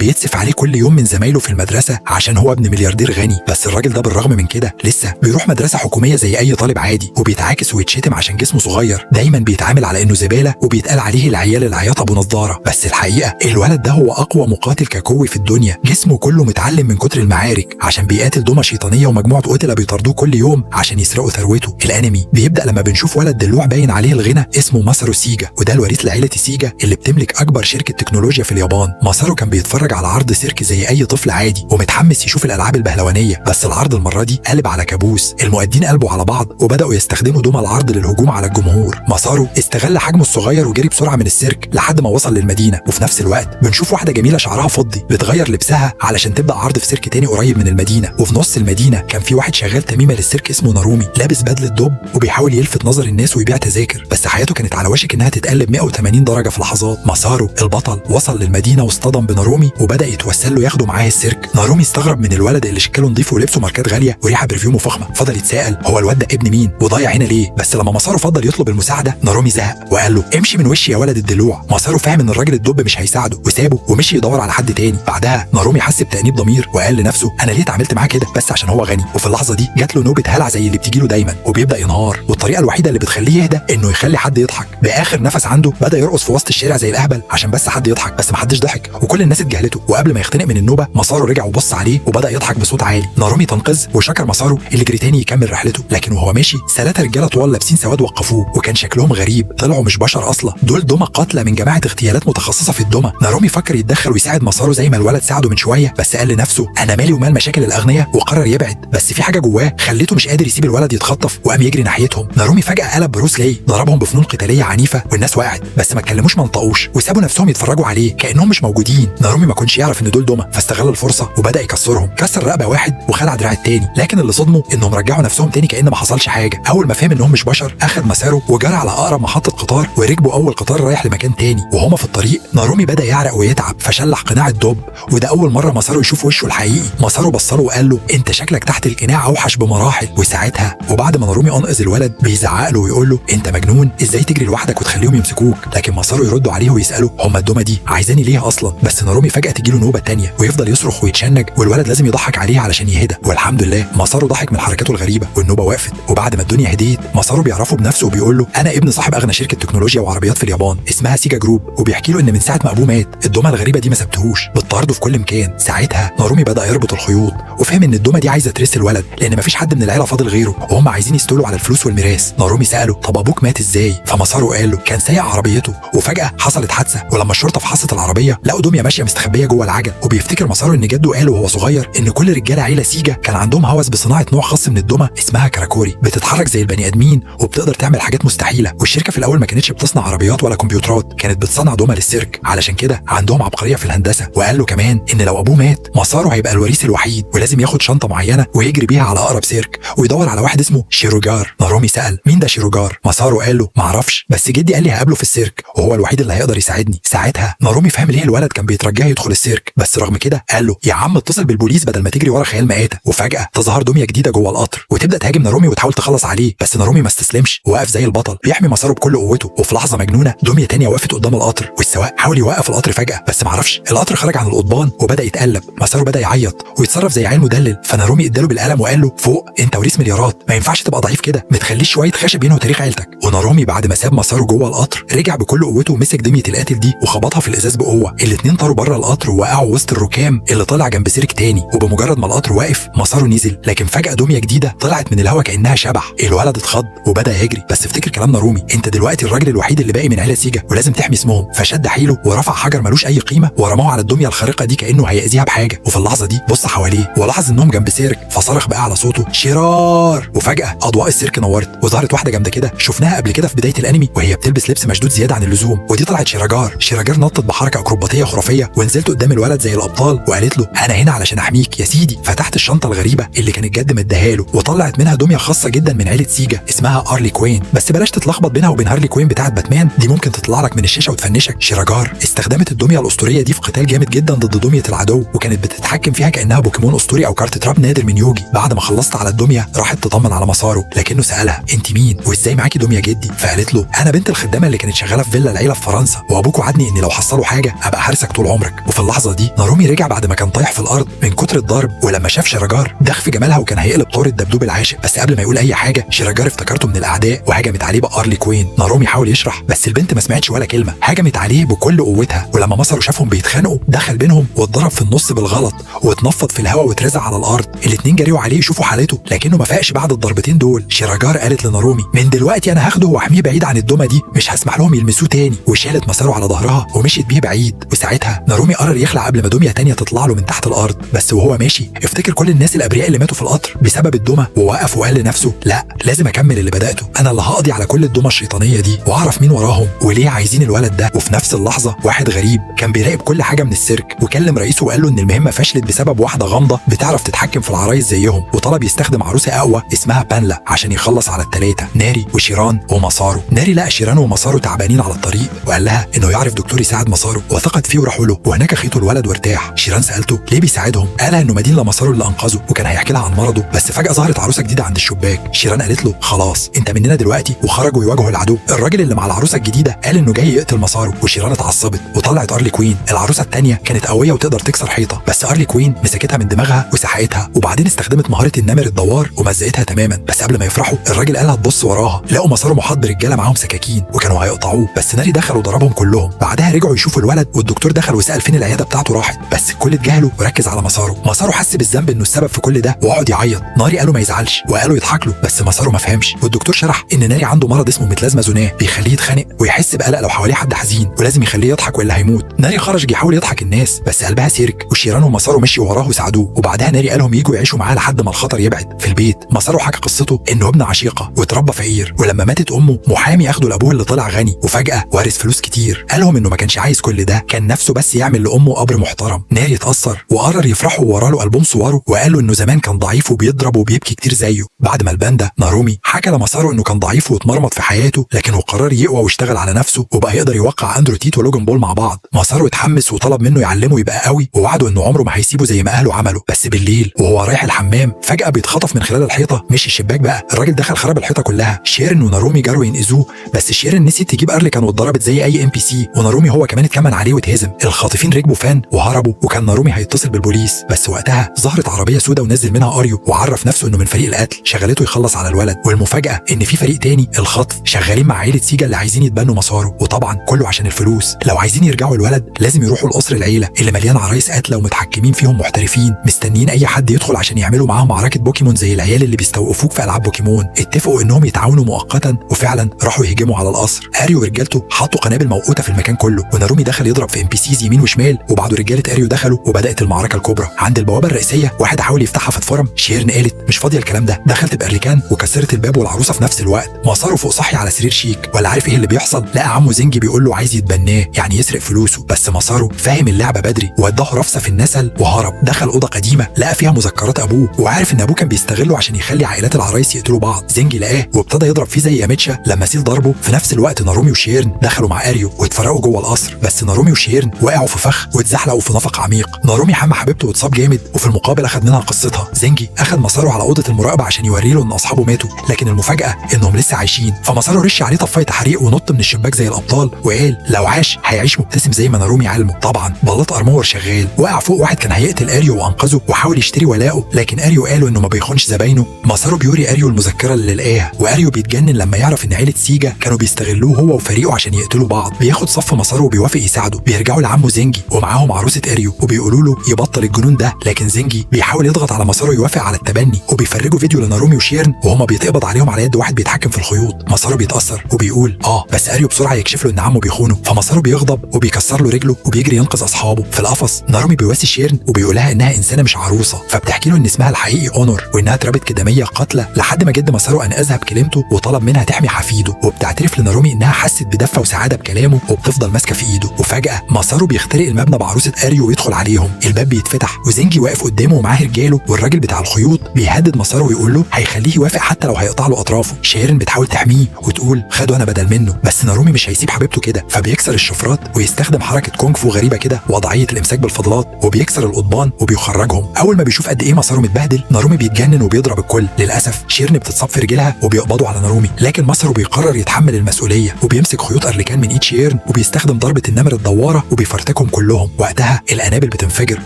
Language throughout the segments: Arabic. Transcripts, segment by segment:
بيتسف عليه كل يوم من زمايله في المدرسه عشان هو ابن ملياردير غني، بس الراجل ده بالرغم من كده لسه بيروح مدرسه حكوميه زي اي طالب عادي، وبيتعاكس ويتشتم عشان جسمه صغير، دايما بيتعامل على انه زباله وبيتقال عليه العيال العياط ابو نضاره. بس الحقيقه الولد ده هو اقوى مقاتل كاكوي في الدنيا، جسمه كله متعلم من كتر المعارك عشان بيقاتل دومه شيطانيه ومجموعه قتله بيطاردوه كل يوم عشان يسرقوا ثروته. الانمي بيبدا لما بنشوف ولد دلوع باين عليه الغنى اسمه ماسارو سيجا، وده الوريث لعيله سيجا اللي بتملك اكبر شركه تكنولوجيا في اليابان. ماسارو كان بيتفرج على عرض سيرك زي اي طفل عادي ومتحمس يشوف الالعاب البهلوانيه، بس العرض المره دي قلب على كابوس. المؤدين قلبوا على بعض وبداوا يستخدموا دوما العرض للهجوم على الجمهور. ماسارو استغل حجمه الصغير وجري بسرعه من السيرك لحد ما وصل للمدينه، وفي نفس الوقت بنشوف واحده جميله شعرها فضي بتغير لبسها علشان تبدا عرض في سيرك تاني قريب من المدينه. وفي نص المدينه كان في واحد شغال تميمه للسيرك اسمه نارومي، لابس بدله دب وبيحاول يلفت نظر الناس ويبيع تذاكر، بس حياته كانت على وشك انها تتقلب 180 درجه في لحظات. ماسارو البطل وصل للمدينه واصطدم بنارومي وبدا يتوسل له ياخده معاه السيرك. نارومي استغرب من الولد اللي شكله نظيف ولبسه ماركات غاليه وريحه برفيومه فخمه، فضل يتساءل هو الواد ده ابن مين وضايع هنا ليه. بس لما ماسارو فضل يطلب المساعده نارومي زهق وقال له امشي من وشي يا ولد الدلوع. ماسارو فاهم ان الراجل الدب مش هيساعده وسابه ومشي يدور على حد تاني. بعدها نارومي حس بتأنيب ضمير وقال لنفسه انا ليه اتعاملت معاه كده بس عشان هو غني. وفي اللحظه دي جات له نوبه هلع زي اللي بتجيله دايما وبيبدا ينهار، والطريقه الوحيده اللي بتخليه يهدى انه يخلي حد يضحك. باخر نفس عنده بدا يرقص في وسط الشارع زي الاهبل عشان بس حد يضحك، بس محدش ضحك وكل الناس اتجاهلته. وقبل ما يختنق من النوبه ماسارو رجع وبص عليه وبدا يضحك بصوت عالي. نارومي تنقذ وشكر ماسارو اللي جري تاني يكمل رحلته، لكن وهو ماشي 3 رجاله طوال لابسين سواد وقفوه وكان شكلهم غريب، طلعوا مش بشر اصلا، دول دومه قاتله من جماعه اغتيالات متخصصه في الدومه. نارومي فكر يتدخل ويساعد ماسارو زي ما الولد ساعده من شويه، بس قال لنفسه انا مالي ومال مشاكل الاغنياء وقرر يبعد، بس في حاجه جواه خليته مش قادر يسيب الولد يتخطف وقام يجري ناحيتهم. نارومي فجاه قلب بروس لي ضربهم بفنون قتاليه عنيفه والناس وقعت، بس ما اتكلموش ما نطقوش وسابوا نفسهم يتفرجوا عليه كانهم مش موجودين. نارومي ما كانش يعرف ان دول دومه فاستغل الفرصه وبدا يكسرهم، كسر رقبه واحد وخلع دراع التاني، لكن اللي صدمه انهم رجعوا نفسهم تاني كأن ما حصلش حاجه. اول ما فهم انهم مش بشر اخذ مساره وجرى على اقرب محطه قطار وركبوا اول قطار رايح لمكان تاني. وهما في الطريق نارومي بدا يعرق ويتعب فشلح قناع الدب، وده اول مره مساره يشوف وشه الحقيقي. مساره بصله وقال له انت شكلك تحت القناع اوحش بمراحل. وساعتها وبعد ما نارومي انقذ الولد بيزعق له ويقول له انت مجنون ازاي تجري لوحدك وتخليهم يمسكوك، لكن مساره يردوا عليه ويسالوا هما الدومه دي عايزاني ليه اصلا. بس نارومي فجاه تجيله نوبه تانيه ويفضل يصرخ ويتشنج والولد لازم يضحك عليه علشان يهدى، والحمد لله مساره ضحك من حركاته الغريبه والنوبه وقفت. وبعد ما الدنيا هديت مساره بيعرفه بنفسه وبيقول له انا ابن صاحب اغنى شركه تكنولوجيا وعربيات في اليابان اسمها سيجا جروب، وبيحكي له ان من ساعه ما ابوه مات الدومه الغريبه دي ما سابتهوش بتطارده في كل مكان. ساعتها نارومي بدا يربط الخيوط وفهم ان الدومه دي عايزه ترث الولد لان مفيش حد من العيله فاضل غيره وهم عايزين يستولوا على الفلوس والميراث. نارومي ساله طب ابوك مات ازاي؟ فمساره قال له كان سايق عربيته وفجاه حصلت حادثه، ولما الشرطه فحصت العربيه لقوا دميه ماشيه مستخبيه جوه العجل. وبيفتكر مساره ان جده قال وهو صغير ان كل رجاله عيله سيجا كان عندهم هوس بصناعه نوع خاص من الدمى اسمها كراكوري بتتحرك زي البني ادمين وبتقدر تعمل حاجات مستحيله. والشركه في الاول ما كانتش بتصنع عربيات ولا كمبيوترات، كانت بتصنع دمى للسيرك، علشان كده عندهم عبقريه في الهندسه. وقال له كمان ان لو ابوه مات مساره هيبقى الوريث الوحيد ولازم ياخد شنطه معينه ويجري بيها على اقرب سيرك ويدور على واحد اسمه شيروجار. نارومي سال مين ده شيروجار؟ مساره قال له معرفش بس جدي قال لي هقابله في السيرك وهو الوحيد اللي هيقدر يساعدني. ساعتها نارومي فهم ليه الولد كان بيترجاه يدخل السيرك، بس رغم كده قال له يا عم اتصل بالبوليس بدل ما تجري ورا خيال مآتة. وفجاه تظهر دميه جديده جوه القطر وتبدا تهاجم نارومي وتحاول تخلص عليه، بس نارومي ما استسلمش ووقف زي البطل بيحمي مساره بكل قوته. وفي لحظه مجنونه دميه تانيه وقفت قدام القطر والسواق حاول يوقف القطر فجاه بس معرفش، القطر خرج عن القضبان وبدا يتقلب. مساره بدا يعيط ويتصرف زي عيل مدلل، فنارومي اداله بالقلم وقال له فوق انت وريث مليارات ما ينفعش تبقى ضعيف كده، ما تخليش شويه خشب ينهوا تاريخ عيلتك. ونارومي بعد ما ساب مساره جوه القطر رجع بكل قوته ومسك دميه القاتل دي وخبطها في الازاز بقوه. الاتنين طاروا بره القطر ووقعوا وسط الركام اللي طلع جنب سيرك تاني، وبمجرد ما القطر واقف مساره نزل، لكن فجاه دميه جديده طلعت من الهواء كانها شبح. الولد اتخض وبدا يجري، بس افتكر كلام نارومي انت دلوقتي الراجل الوحيد اللي باقي من عيله سيجا ولازم تحمي اسمهم، فشد حيله ورفع حجر ملوش اي قيمه ورماه على الدميه الخارقه دي كانه هيأذيها بحاجه. وفي اللحظه دي بص حواليه ولاحظ انهم جنب سيرك فصرخ باعلى صوته شرار، وفجاه اضواء السيرك نورت وظهرت واحده جامده كده شفناها قبل كده في بدايه الانمي وهي بتلبس لبس مشدود زياده عن اللزوم، ودي طلعت شيراجار. شيراجار نطت بحركه اكروباتيه خرافيه ونزلت قدام الولد زي الابطال وقالت له انا هنا علشان احميك يا سيدي. فتحت الشنطه الغريبه اللي كانت جد مديها له وطلعت منها دميه خاصه جدا من عيله سيجا اسمها ارلي كوين، بس بلاش تتلخبط بينها وبين هارلي كوين بتاعه باتمان، دي ممكن تطلع لك من الشاشه وتفنشك. شيراجار استخدمت الدميه الاسطوريه دي في قتال جامد جدا ضد دميه العدو، وكانت بتتحكم فيها كانها بوكيمون اسطوري او كارت تراب نادر من يوجي. بعد ما خلصت على الدميه راحت تطمن على مساره، لكنه سالها انت مين وازاي معاكي دميه جدي؟ فقالت له انا بنت الخدامه اللي كانت شغاله في فيلا العيله في فرنسا، وابوك وعدني ان لو حصلوا حاجه ابقى حارسك طول عمرك. وفي اللحظه دي نارومي رجع بعد ما كان طايح في الارض من كتر الضرب، ولما شاف شيراجار دخ في جمالها وكان هيقلب طور الدبدوب العاشق، بس قبل ما يقول اي حاجه شيراجار افتكرته من الاعداء وهجمت عليه بارلي كوين. نارومي حاول يشرح بس البنت ما سمعتش ولا كلمه، هجمت عليه بكل قوتها، ولما ماسارو شافهم بيتخانقوا دخل بينهم واتضرب في النص بالغلط واتنفض في الهواء واترزع على الارض. الاتنين جريوا عليه يشوفوا حالته لكنه ما فاقش بعد الضربتين دول. شيراجار قالت لنارومي من دلوقتي انا هاخده واحميه بعيد عن الدمى دي، مش هسمح لهم يلمسوه تاني، وشالت ماسارو على ظهرها ومشيت بيه بعيد. وساعتها نارومي قرر يخلع قبل ما دميه تانيه تطلع له من تحت الارض، بس وهو ماشي افتكر كل الناس الابرياء اللي ماتوا في القطر بسبب الدمى ووقف وقال لنفسه لا لازم اكمل اللي بداته، انا اللي هقضي على كل الدمى الشيطانيه دي واعرف مين وراهم وليه عايزين الولد ده. وفي نفس اللحظه واحد غريب كان بيراقب كل حاجه من السيرك وكلم رئيسه وقال له ان المهمه فشلت بسبب واحده غامضه بتعرف تتحكم في العرايس زيهم، وطلب يستخدم عروسه اقوى اسمها بانلا عشان يخلص على الثلاثه ناري وشيران وماسارو. ناري لقى شيران وماسارو تعبانين على الطريق وقال لها انه يعرف دكتور يساعد ماسارو، وثقت فيه وراحوا له وهناك خيطوا الولد وارتاح. شيران سالته ليه بيساعدهم، قالها انه مدين لماسارو اللي انقذه وكان هيحكي لها عن مرضه، بس فجاه ظهرت عروسه جديده عند الشباك. شيران قالت له خلاص انت مننا دلوقتي، وخرجوا يواجهوا العدو. الراجل اللي مع العروسه الجديده قال انه جاي يقتل ماسارو، وشيران اتعصبت وطلعت ارلي كوين. العروسه الثانيه كانت قويه وتقدر تكسر حيطه، بس ارلي كوين مسكتها من دماغها وسحقتها، وبعدين استخدمت مهاره النمر الدوار ومزقتها تماما. بس قبل ما يفرحوا الراجل قالها تبص وراها، لقوا ماسارو محاط برجاله معاهم سكاكين وكانوا هيقطعوه، بس ناري دخل وضربهم كلهم. بعدها رجعوا يشوفوا الولد والدكتور دخل وسال فين العياده بتاعته راحت، بس الكل اتجاهلوا وركز على ماسارو. ماسارو حس بالذنب انه السبب في كل ده وقعد يعيط. ناري قالوا ما يزعلش وقالوا يضحك له، بس ماسارو ما فهمش، والدكتور شرح ان ناري عنده مرض اسمه متلازمه زوناه بيخليه يتخانق ويحس بقلق لو حواليه حد حزين ولازم يخليه يضحك والا هيموت. ناري خرج يحاول يضحك الناس بس قلبها سيرك، وشيران وماسارو مشيوا وراه وساعدوه، وبعدها ناري قالهم يجوا يعيشوا معاه لحد ما الخطر يبعد. في البيت ماسارو حكى قصته انه ابن عشيقه واتربى فقير، ولما ماتت امه محامي اخده لابوه اللي طلع غني وفجاه وارث فلوس كتير. قالهم انه ما كانش عايز كل ده، كان نفسه بس يعمل لامه قبر محترم. ناري اتاثر وقرر يفرحوا وورا له البوم صوره وقال له انه زمان كان ضعيف وبيضرب وبيبكي كتير زيه. بعد ما الباندا نارومي حكى لماسارو انه كان ضعيف واتمرمط في حياته لكن وقرر يقوى واشتغل على نفسه وبقى يقدر يوقع اندرو تيت ولوجن بول مع بعض. ماسارو اتحمس وطلب منه يعلمه يبقى قوي ووعده انه عمره ما هيسيبه زي ما اهله عملوا. بس بالليل وهو رايح الحمام فجاه بيتخطف من خلال الحيطه، مش الشباك بقى، الراجل دخل خرب الحيطه كلها. شيرين ونارومي جروا ينقذوه بس شيرين نسيت تجيب ارلي كان واتضربت زي اي NPC، ونارومي هو كمان اتكمن عليه واتهزم. الخاطفين ركبوا فان وهربوا وكان نارومي هيتصل بالبوليس، بس وقتها ظهرت عربيه سوداء ونزل منها اريو وعرف نفسه انه من فريق القتل شغلته يخلص على الولد. والمفاجاه ان في فريق تاني الخطف شغالين مع عيله سيجا اللي عايزين يتبنوا ماسارو، وطبعا كله عشان الفلوس. لو عايزين يرجعوا الولد لازم يروحوا لقصر العيله اللي مليان عرايس قاتله ومتحكمين فيهم محترفين مستنيين اي حد يدخل عشان يعملوا معاهم معركه بوكيمون زي العيال اللي بيستوقفوك في العاب بوكيمون. اتفقوا انهم يتعاونوا مؤقتا وفعلا راحوا يهجموا على القصر. اريو ورجالته حطوا قنابل موقوته في المكان كله، ونارومي دخل يضرب في NPCs يمين وشمال، وبعد رجاله اريو دخلوا وبدات المعركه الكبرى. عند البوابه الرئيسيه واحد حاول يفتحها فاتفرم. شيرين قالت مش فاضيه الكلام ده، دخلت بارليكان وكسرت الباب والعروسه في نفس الوقت. ماسارو فوق صحي على سرير شيك ولا عارف ايه اللي بيحصل، لقى عمه زنجي بيقول له عايز يتبناه يعني يسرق فلوسه، بس ماسارو فاهم اللعبه بدري واداه رفسه في النسل وهرب. دخل اوضه قديمه لقى فيها مذكرات ابوه وعارف ان ابوه كان بيستغله عشان يخلي عائلات العرايس يقتلوا بعض. زنجي لقاه وابتدى يضرب فيه زي ياميتشا لما سيل ضربه. في نفس الوقت نارومي وشيرن دخلوا مع اريو واتفرقوا جوه القصر، بس نارومي وشيرن وقعوا في فخ واتزحلقوا في نفق عميق. نارومي حمى حبيبته واتصاب جامد وفي المقابل اخذ منها قصتها. زنجي اخذ ماسارو على اوضه المراقبه عشان يوري له ان اصحابه ماتوا، لكن المفاجاه انهم لسه عايشين. فماسارو رش عليه طفايه حريق ونط من الشباك زي الابطال وقال لو عاش هيعيش مبتسم زي ما نارومي علمه. طبعا بلاط ارمور شغال، وقع فوق واحد كان هيقتل اريو وانقذه وحاول يشتري ولاءه، لكن اريو قالوا انه ما بيخونش زباينه. ماسارو بيوري اريو المذكره اللي لقاها، واريو بيتجنن لما يعرف ان عيله سيجا كانوا بيستغلوه هو وفريقه عشان يقتلوا بعض. بياخد صف ماسارو وبيوافق يساعده. بيرجعوا لعمه زنجي ومعاهم عروسه اريو وبيقولوا له يبطل الجنون ده، لكن زنجي بيحاول يضغط على ماسارو يوافق على التبني، وبيفرجوا فيديو لنارومي وشيرن وهما بيتقبض عليهم على يد واحد بيتحكم في الخيوط. ماسارو بيتاثر وبيقول بس اريو بسرعه يكشف له ان عمه بيخونه، فماسارو بيغضب وبيكسر له رجله وبيجري ينقذ اصحابه. في القفص نارومي بيواسي شيرن وبيقولها انها انسانه مش عروسه، فبتحكي له ان اسمها الحقيقي اونور وانها اتربت كدميه قاتله لحد ما جد ماسارو انقذها بكلمته وطلب منها تحمي حفيده، وبتعترف لنارومي انها حست بدفى وسعاده بكلامه وبتفضل ماسكه في ايده. وفجاه ماسارو بيخترق المبنى بعروسه اريو ويدخل عليهم. الباب بيتفتح وزنجي واقف قدامه ومعاه رجاله، والراجل بتاع الخيوط بيهدد ماسارو ويقول له هيخليه يوافق حتى لو هيقطع له اطرافه. شيرين بتحاول تحميه وتقول خده انا بدل منه، بس نارومي مش هيسيب حبيبته كده، فبيكسر الشفرات ويستخدم حركه كونغ فو غريبه كده وضعيه الامساك بالفضلات، وبيكسر القضبان وبيخرجهم. اول ما بيشوف قد ايه ماسارو متبهدل نارومي بيتجنن وبيضرب الكل. للاسف شيرين بتتصاب في رجلها وبيقبضوا على نارومي، لكن ماسارو بيقرر يتحمل المسؤوليه وبيمسك خيوط ارليكان من ايد شيرين وبيستخدم ضربه النمر الدواره وبيفرتكهم كلهم. كلهم. وقتها القنابل بتنفجر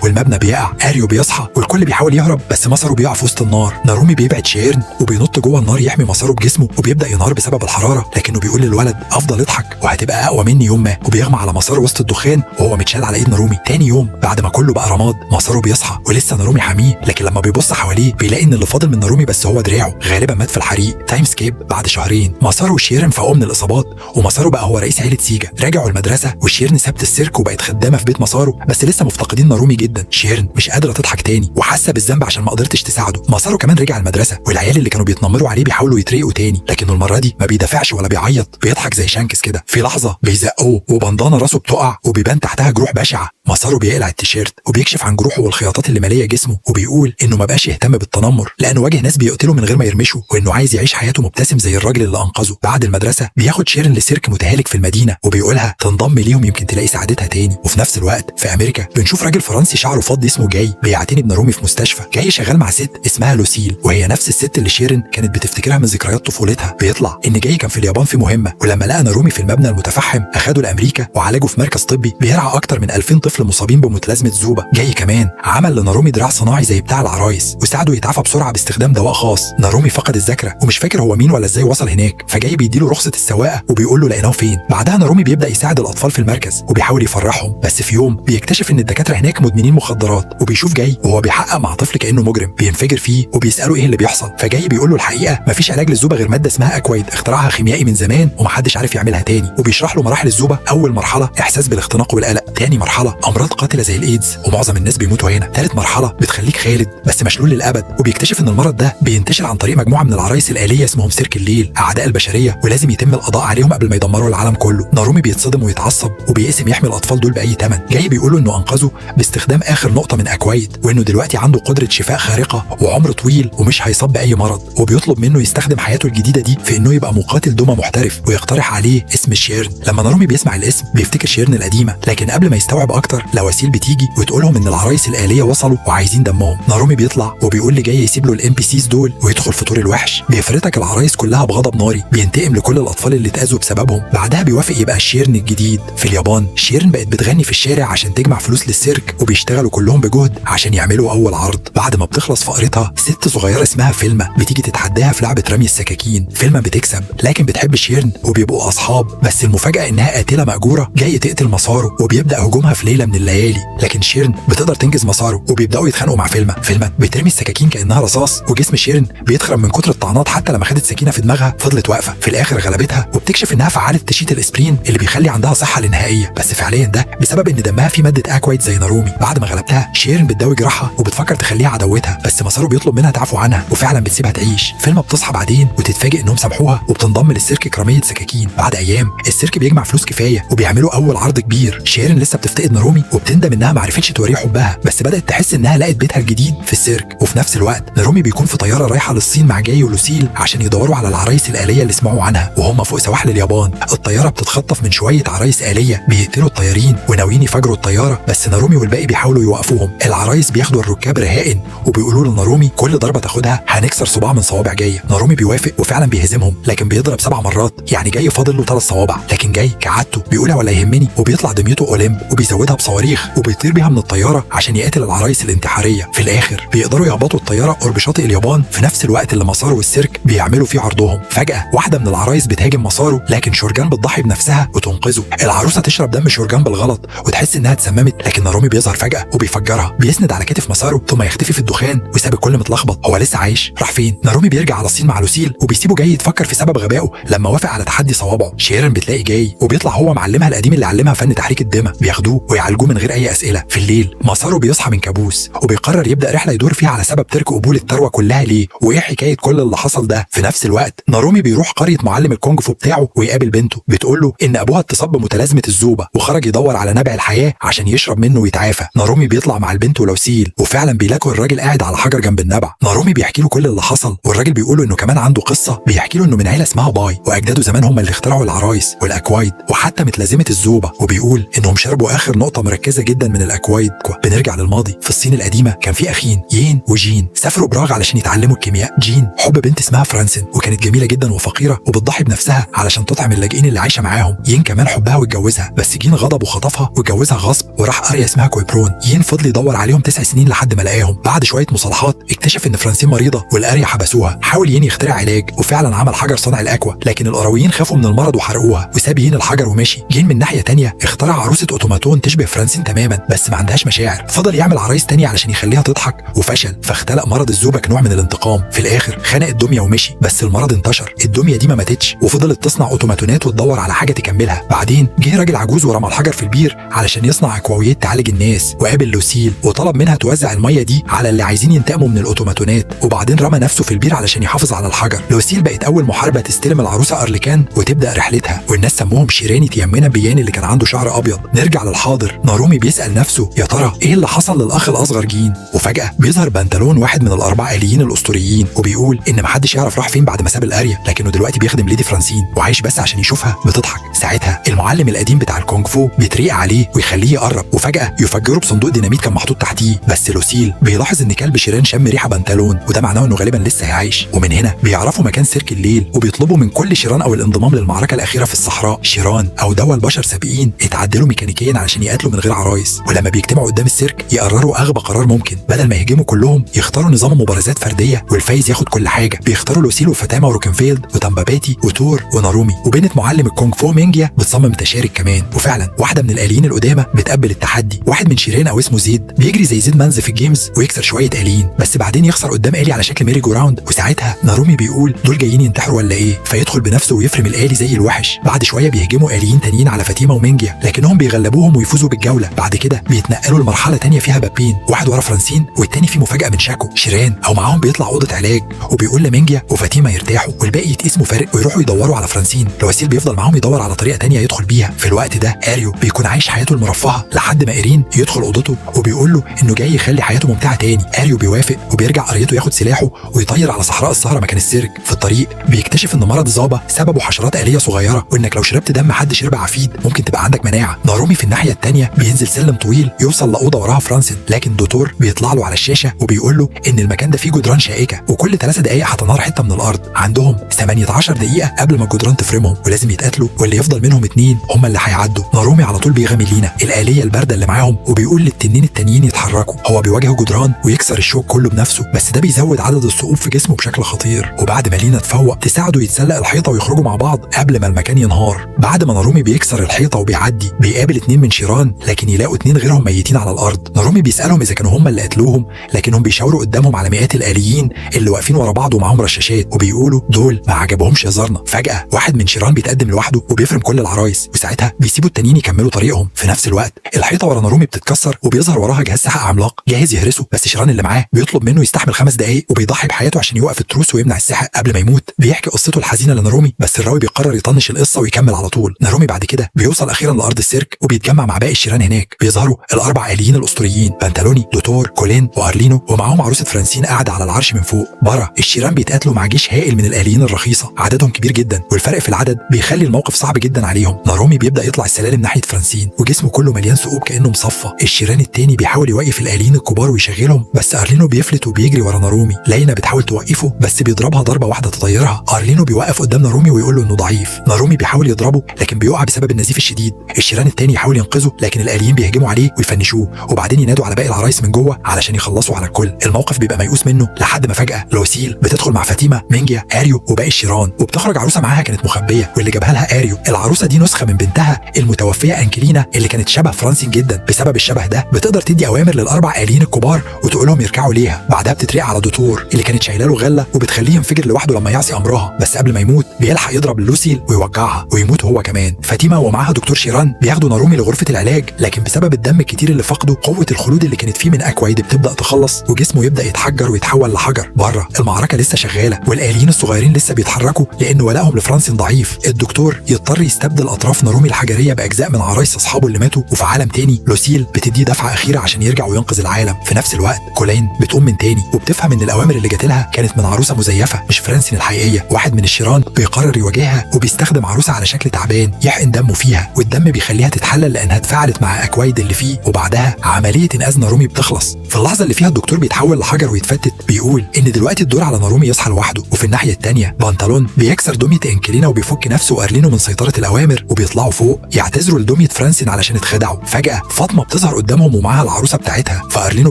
والمبنى بيقع. اريو بيصحى والكل بيحاول يهرب بس مسارو بيقع في وسط النار. نارومي بيبعد شيرن وبينط جوه النار يحمي مساره بجسمه وبيبدا ينهار بسبب الحراره، لكنه بيقول للولد افضل اضحك وهتبقى اقوى مني يوم ما، وبيغمى على مساره وسط الدخان وهو متشال على ايد نارومي. تاني يوم بعد ما كله بقى رماد مساره بيصحى ولسه نارومي حاميه، لكن لما بيبص حواليه بيلاقي ان اللي فاضل من نارومي بس هو دراعه، غالبا مات في الحريق. تايم سكيب بعد شهرين، مساره وشيرن فاقوا من الاصابات ومساره بقى هو رئيس عيله سيجا. رجعوا المدرسه وشيرن سابت السيرك وبقت خدامه في بيت مساره، بس لسه مفتقدين نارومي جدا. شيرن مش قادره تضحك تاني وحاسه بالذنب عشان ما قدرتش تساعده. مساره كمان رجع المدرسه والعيال اللي كانوا بيتنمروا عليه بيحاولوا يتريقوا تاني، لكنه المره دي ما بيدافعش ولا بيعيط، بيضحك زي شانكس كده. في لحظه بيزقوه وبندانه راسه بتقع وبيبان تحتها جروح بشعه. مساره بيقلع التيشيرت وبيكشف عن جروحه والخياطات اللي ماليه جسمه، وبيقول انه ما بقاش يهتم بالتنمر لانه واجه ناس بيقتلوا من غير ما يرمشوا، وانه عايز يعيش حياته مبتسم زي الراجل اللي انقذه. بعد المدرسه بياخد شيرن لسيرك متهالك في المدينه وبيقولها تنضم ليهم يمكن تلاقي سعادتها تاني. وفي نفس الوقت في امريكا بنشوف راجل فرنسي شعره فضي اسمه جاي بيعتني بنارومي في مستشفى. جاي شغال مع ست اسمها لوسيل وهي نفس الست اللي شيرن كانت بتفتكرها من ذكريات طفولتها. بيطلع ان جاي كان في اليابان في مهمه، ولما لقى نارومي في المبنى المتفحم اخده لامريكا وعالجه في مركز طبي بيرعى اكتر من 2000 طفل مصابين بمتلازمه زوبا. جاي كمان عمل لنارومي دراع صناعي زي بتاع العرايس وساعده يتعافى بسرعه باستخدام دواء خاص. نارومي فقد الذاكره ومش فاكر هو مين ولا ازاي وصل هناك، فجاي بيديله رخصه السواقه وبيقول له لقيناه فين. بعدها نارومي بيبدا يساعد الاطفال في المركز وبيحاول يفرحهم، بس في يوم بيكتشف ان الدكاتره هناك مدمنين مخدرات، وبيشوف جاي وهو بيحقق مع طفل كانه مجرم بينفجر فيه وبيساله ايه اللي بيحصل. فجاي بيقول له الحقيقه مفيش علاج للزوبا غير ماده اسمها اكوايد اخترعها خيميائي من زمان ومحدش عارف يعملها تاني، وبيشرح له مراحل الزوبا. اول مرحله احساس بالاختناق والقلق، تاني مرحله امراض قاتله زي الايدز ومعظم الناس بيموتوا هنا، تالت مرحله بتخليك خالد بس مشلول للابد. وبيكتشف ان المرض ده بينتشر عن طريق مجموعه من العرايس الآلية اسمهم سيرك الليل، اعداء البشريه ولازم يتم القضاء عليهم قبل ما يدمروا العالم كله. نارومي بيتصدم ويتعصب وبيقسم يحمي الاطفال دول باي ثمن. جاي بيقول انه انقذه باستخدام اخر نقطه من اكوايد، وانه دلوقتي عنده قدره شفاء خارقه وعمر طويل ومش هيصاب باي مرض، وبيطلب منه يستخدم حياته الجديده دي في انه يبقى مقاتل دوما محترف ويقترح عليه اسم شيرن. لما نارومي بيسمع الاسم بيفتكر شيرن القديمه، لكن قبل ما يستوعب اكتر لواسيل بتيجي وتقولهم ان العرايس الآلية وصلوا وعايزين دمهم. نارومي بيطلع وبيقول لجاي يسيب له الام بي سيز دول ويدخل في طور الوحش. بيفرتك العرايس كلها بغضب ناري، بينتقم لكل الاطفال اللي اتاذوا بسببهم. بعدها بيوافق يبقى شيرن الجديد. في اليابان شيرن بقت بتغني في الشارع عشان تجمع فلوس للسيرك، وبيشتغلوا كلهم بجهد عشان يعملوا اول عرض. بعد ما بتخلص فقرتها ست صغيره اسمها فيلما بتيجي تتحداها في لعبه رمي السكاكين. فيلما بتكسب لكن بتحب شيرن وبيبقوا اصحاب، بس المفاجاه انها قاتله مأجوره جايه تقتل مساره وبيبدا هجومها في ليله من الليالي، لكن شيرن بتقدر تنجز مساره وبيبداوا يتخانقوا مع فيلما. فيلما بترمي السكاكين كانها رصاص وجسم شيرن بيتخرم من كتر الطعنات، حتى لما خدت سكينه في دماغها فضلت واقفه. في الاخر غلبتها وبتكشف انها فعاله تشيت الاسبرين اللي بيخلي عندها صحه لا نهائيه، بس فعليا ده بسبب ان دمها فيه ماده اكوايد زي نارومي. بعد ما غلبتها شيرن بتداوي جراحها وبتفكر تخليها عدوتها، بس مساره بيطلب منها تعفو عنها وفعلا بتسيبها تعيش. فيلما بتصحى بعدين وتتفاجئ انهم سامحوها وبتنضم للسيرك كراميه سكاكين. بعد ايام السيرك بيجمع فلوس كفايه وبيعملوا اول عرض كبير. شيرن لسه بتفتقد نارومي وبتندم انها ما عرفتش توريه حبها، بس بدات تحس انها لقت بيتها الجديد في السيرك. وفي نفس الوقت نارومي بيكون في طياره رايحه للصين مع جاي ولوسيل عشان يدوروا على العرايس الآلية اللي سمعوا عنها وهم فوق سواحل اليابان. الطياره بتتخطف من شويه عرايس آلية بيقتلوا الطيارين وناويين يفجروا الطياره، بس نارومي والباقي بيحاولوا يوقفوهم. العرايس بياخدوا الركاب رهائن وبيقولوا لنارومي كل ضربه تاخدها هنكسر صباع من صوابع جاي. نارومي بيوافق وفعلا بيهزمهم، لكن بيضرب 7 مرات، يعني جاي فاضل له 3 صوابع. لكن جاي كعادته بيقولها ولا يهمني وبيطلع دميته اولمب وبيزودها بصواريخ وبيطير بيها من الطياره عشان يقتل العرايس الانتحاريه. في الاخر بيقدروا يهبطوا الطياره قرب شاطئ اليابان في نفس الوقت اللي مساره والسيرك بيعملوا فيه عرضهم. فجاه واحده من العرايس بتهاجم مساره، لكن شورجان بتضحي بنفسها وتنقذه. العروسه تشرب دم شورجان بالغلط وتحس انها اتسممت، لكن نارومي بيظهر فجاه وبيفجرها، بيسند على كتف مساره ثم يختفي في الدخان وساب الكل متلخبط. هو لسه عايش؟ راح فين؟ نارومي بيرجع على الصين مع لوسيل وبيسيبه جاي يتفكر في سبب غبائه لما وافق على تحدي صوابعه. شيرن بتلاقي جاي وبيطلع هو معلمها القديم اللي علمها فن تحريك الدمى، بياخدوه ويعالجوه من غير اي اسئله. في الليل مساره بيصحى من كابوس وبيقرر يبدا رحله يدور فيها على سبب ترك قبول الثروه كلها ليه وايه حكايه كل اللي حصل ده. في نفس الوقت نارومي بيروح قريه معلم الكونج فو بتاعه ويقابل بنته بتقول له ان ابوها اتصاب بمتلازمه الزوبا وخرج يدور على نبع الحياه عشان يشرب منه ويتعافى. نارومي بيطلع مع البنت ولوسيل وفعلا بيلاقوا الراجل قاعد على حجر جنب النبع. نارومي بيحكي له كل اللي حصل والراجل بيقول له انه كمان عنده قصه، بيحكي له انه من عيله اسمها باي واجداده زمان هم اللي اخترعوا العرايس والاكوايد وحتى متلازمه الزوبا، وبيقول انهم شربوا اخر نقطه مركزه جدا من الاكوايد. بنرجع للماضي. في الصين القديمه كان في اخين يين وجين سافروا براغ علشان يتعلموا الكيمياء. جين حب بنت اسمها فرانسن وكانت جميله جدا وفقيره وبتضحي بنفسها علشان تطعم اللاجئين اللي عايشه معاهم. يين كمان حبها واتجوزها، بس جين غضب وخطفها واتجوزها غصب وراح قريه اسمها كويبرون. ين فضل يدور عليهم 9 سنين لحد ما لقاهم. بعد شويه مصالحات اكتشف ان فرانسين مريضه والقريه حبسوها. حاول ين يخترع علاج وفعلا عمل حجر صنع الاكوا، لكن القرويين خافوا من المرض وحرقوها وساب ين الحجر ومشي. ين من ناحيه تانية اخترع عروسه اوتوماتون تشبه فرانسين تماما بس ما عندهاش مشاعر. فضل يعمل عرايس تانية علشان يخليها تضحك وفشل، فاختلق مرض الزوبة كنوع من الانتقام. في الاخر خنق الدميه ومشي، بس المرض انتشر. الدميه دي ما ماتتش وفضلت تصنع اوتوماتونات وتدور على حاجه تكملها. بعدين جه راجل عجوز ورمى الحجر في البير علشان يصنع اكواويات تعالج الناس، وقابل لوسيل وطلب منها توزع الميه دي على اللي عايزين ينتقموا من الاوتوماتونات، وبعدين رمى نفسه في البير علشان يحافظ على الحجر. لوسيل بقت اول محاربه تستلم العروسه ارليكان وتبدا رحلتها، والناس سموهم شيراني تيمنا بيان اللي كان عنده شعر ابيض. نرجع للحاضر. نارومي بيسال نفسه يا ترى ايه اللي حصل للاخ الاصغر جين، وفجاه بيظهر بنتالون واحد من الاربع آليين الاسطوريين وبيقول ان محدش يعرف راح فين بعد ما ساب القريه، لكنه دلوقتي بيخدم ليدي فرانسين وعايش بس عشان يشوفها بتضحك. ساعتها المعلم القديم بتاع الكونغ فو بيتريق عليه ويخليه يقرب، وفجاه يفجره بصندوق ديناميت كان محطوط تحتيه. بس لوسيل بيلاحظ ان كلب شيران شم ريحه بنتالون، وده معناه انه غالبا لسه هيعيش. ومن هنا بيعرفوا مكان سيرك الليل وبيطلبوا من كل شيران او الانضمام للمعركه الاخيره في الصحراء. شيران او دوا البشر سابقين اتعدلوا ميكانيكيا علشان يقاتلوا من غير عرايس، ولما بيجتمعوا قدام السيرك يقرروا اغبى قرار ممكن. بدل ما يهجموا كلهم يختاروا نظام مبارزات فرديه والفايز ياخد كل حاجه. بيختاروا لوسيل وفاتاما وروكنفيلد وتامباباتي وتور ونارومي، وبنت معلم الكونغ فو مينجيا بتصمم تشارك كمان. وفعلا واحده من الآليين القدامى بتقبل التحدي. واحد من شيران او اسمه زيد بيجري زي زيد منز في الجيمز ويكسر شويه آليين، بس بعدين يخسر قدام آلي على شكل ميري جو راوند، وساعتها نارومي بيقول دول جايين ينتحروا ولا ايه، فيدخل بنفسه ويفرم الآلي زي الوحش. بعد شويه بيهجموا آليين تانيين على فاتيما ومينجيا لكنهم بيغلبوهم ويفوزوا بالجوله. بعد كده بيتنقلوا لمرحله تانيه فيها بابين، واحد ورا فرانسين والتاني في مفاجاه من شاكو. شيران او معاهم بيطلع اوضه علاج وبيقول لمينجيا وفاتيما يرتاحوا والباقي يتقسموا فارق ويروحوا يدوروا على فرانسين. لوسيل بيفضل معاهم يدور على طريقه تانيه يدخل بيها. في الوقت ده اريو بيكون عايش حياته المرفهه لحد ما ايرين يدخل اوضته وبيقول له انه جاي يخلي حياته ممتعه تاني. اريو بيوافق وبيرجع قريته ياخد سلاحه ويطير على صحراء السهره مكان السيرك. في الطريق بيكتشف ان مرض زابا سببه حشرات آلية صغيره، وانك لو شربت دم حد شرب عفيد ممكن تبقى عندك مناعه. نارومي في الناحيه الثانيه بينزل سلم طويل يوصل لاوضه وراها فرانسين، لكن دوتور بيطلع له على الشاشه وبيقول له ان المكان ده فيه جدران شائكه وكل 3 دقائق هتنهار حته من الارض. عندهم 18 دقيقه قبل ما الجدران تفرمهم ولازم يتقاتلوا، واللي يفضل منهم 2 هم اللي هيعدوا. نارومي على طول بيغامي لينا الآلية البارده اللي معاهم وبيقول للتنين التانيين يتحركوا. هو بيواجه جدران ويكسر الشوك كله بنفسه، بس ده بيزود عدد الثقوب في جسمه بشكل خطير. وبعد ما لينا تفوق تساعده يتسلق الحيطه ويخرجوا مع بعض قبل ما المكان ينهار. بعد ما نارومي بيكسر الحيطه وبيعدي بيقابل 2 من شيران، لكن يلاقوا 2 غيرهم ميتين على الارض. نارومي بيسالهم اذا كانوا هم اللي قتلوهم، لكنهم بيشاوروا قدامهم على مئات الآليين اللي واقفين ورا بعض ومعاهم رشاشات وبيقولوا دول ما عجبهمش هزارنا. فجاه واحد من شيران بيتقدم لوحده وبيفرم كل العرايس، وساعتها بيسيبوا التانيين يكملوا طريقهم. في نفس الوقت الحيطه ورا نارومي بتتكسر وبيظهر وراها جهاز سحق عملاق جاهز يهرسه، بس شيران اللي معاه بيطلب منه يستحمل 5 دقائق وبيضحي بحياته عشان يوقف التروس ويمنع السحق قبل ما يموت. بيحكي قصته الحزينه لنارومي، بس الراوي بيقرر يطنش القصه ويكمل على طول. نارومي بعد كده بيوصل اخيرا لارض السيرك وبيتجمع مع باقي الشيران هناك. بيظهروا الاربع آليين الاسطوريين بنتالوني دوتور كولين وارلينو، ومعاهم عروسه فرانسين قاعده على العرش من فوق. بره الشيران بيتقاتلوا مع جيش هائل من الآليين الرخيصه، عددهم كبير جدا والفرق في العدد بيخلي الموقف صعب جدا عليهم. نارومي بيبدا يطلع السلالم ناحيه فرانسين وجسمه كله مليان ثقوب كانه مصفى. الشيران التاني بيحاول يوقف الآليين الكبار ويشغلهم، بس ارلينو بيفلت وبيجري ورا نارومي. لينا بتحاول توقفه بس بيضربها ضربه واحده تطيرها. ارلينو بيوقف قدام نارومي ويقول له انه ضعيف. نارومي بيحاول يضربه لكن بيقع بسبب النزيف الشديد. الشيران التاني يحاول ينقذه لكن الآليين بيهجموا عليه ويفنشوه، وبعدين ينادوا على باقي العرايس من جوه علشان يخلصوا على الكل. الموقف بيبقى ميؤوس منه لحد ما فجاه لوسيل بتدخل مع فاتيما مينجيا اريو وباقي الشيران، وبتخرج عروسه معاها كانت مخبيه واللي جابها لها اريو. العروسه دي نسخه من بنتها المتوفيه انكلينا اللي كانت شبه فرانسين جدا. بسبب الشبه ده بتقدر تدي اوامر للاربع آليين الكبار وتقول لهم يركعوا ليها. بعدها بتتريق على دوتور اللي كانت شايله له غله وبتخليه ينفجر لوحده لما يعصي امرها، بس قبل ما يموت بيلحق يضرب لوسيل ويوجعها ويموت هو كمان. فاتيما ومعاها دكتور شيران بياخدوا نارومي لغرفه العلاج، لكن بسبب الدم الكتير اللي فقده قوه الخلود اللي كانت فيه من اكوايد بتبدا تخلص وجسمه يبدا يتحجر ويتحول لحجر. بره المعركه لسه شغاله والآليين الصغيرين لسه بيتحركوا لان ولائهم لفرانسين ضعيف. الدكتور يضطر يستبدل اطراف نارومي الحجريه باجزاء من عرايس اصحابه اللي ماتوا. وفي عالم تاني لوسيل بتديه دفعه اخيره عشان يرجع وينقذ العالم. في نفس الوقت كولين بتقوم من تاني وبتفهم ان الاوامر اللي جات لها كانت من عروسه مزيفه مش فرانسين الحقيقيه. واحد من الشيران بيقرر يواجهها وبيستخدم عروسه على شكل تعبان يحقن دمه فيها، والدم بيخليها تتحلل لانها اتفاعلت مع اكوايد اللي فيه، وبعدها عمليه انقاذ نارومي بتخلص. في اللحظه اللي فيها الدكتور بيتحول لحجر ويتفتت بيقول ان دلوقتي الدور على نارومي يصحى لوحده. وفي الناحيه الثانيه بنتالون بيكسر دميه انكلينا وبيفك نفسه وارلينو من سيطره الاوامر وبيطلعوا فوق يعتذروا لدميه فرانسين علشان اتخدعوا. فجأة فاطمة بتظهر قدامهم ومعاها العروسة بتاعتها، فارلينو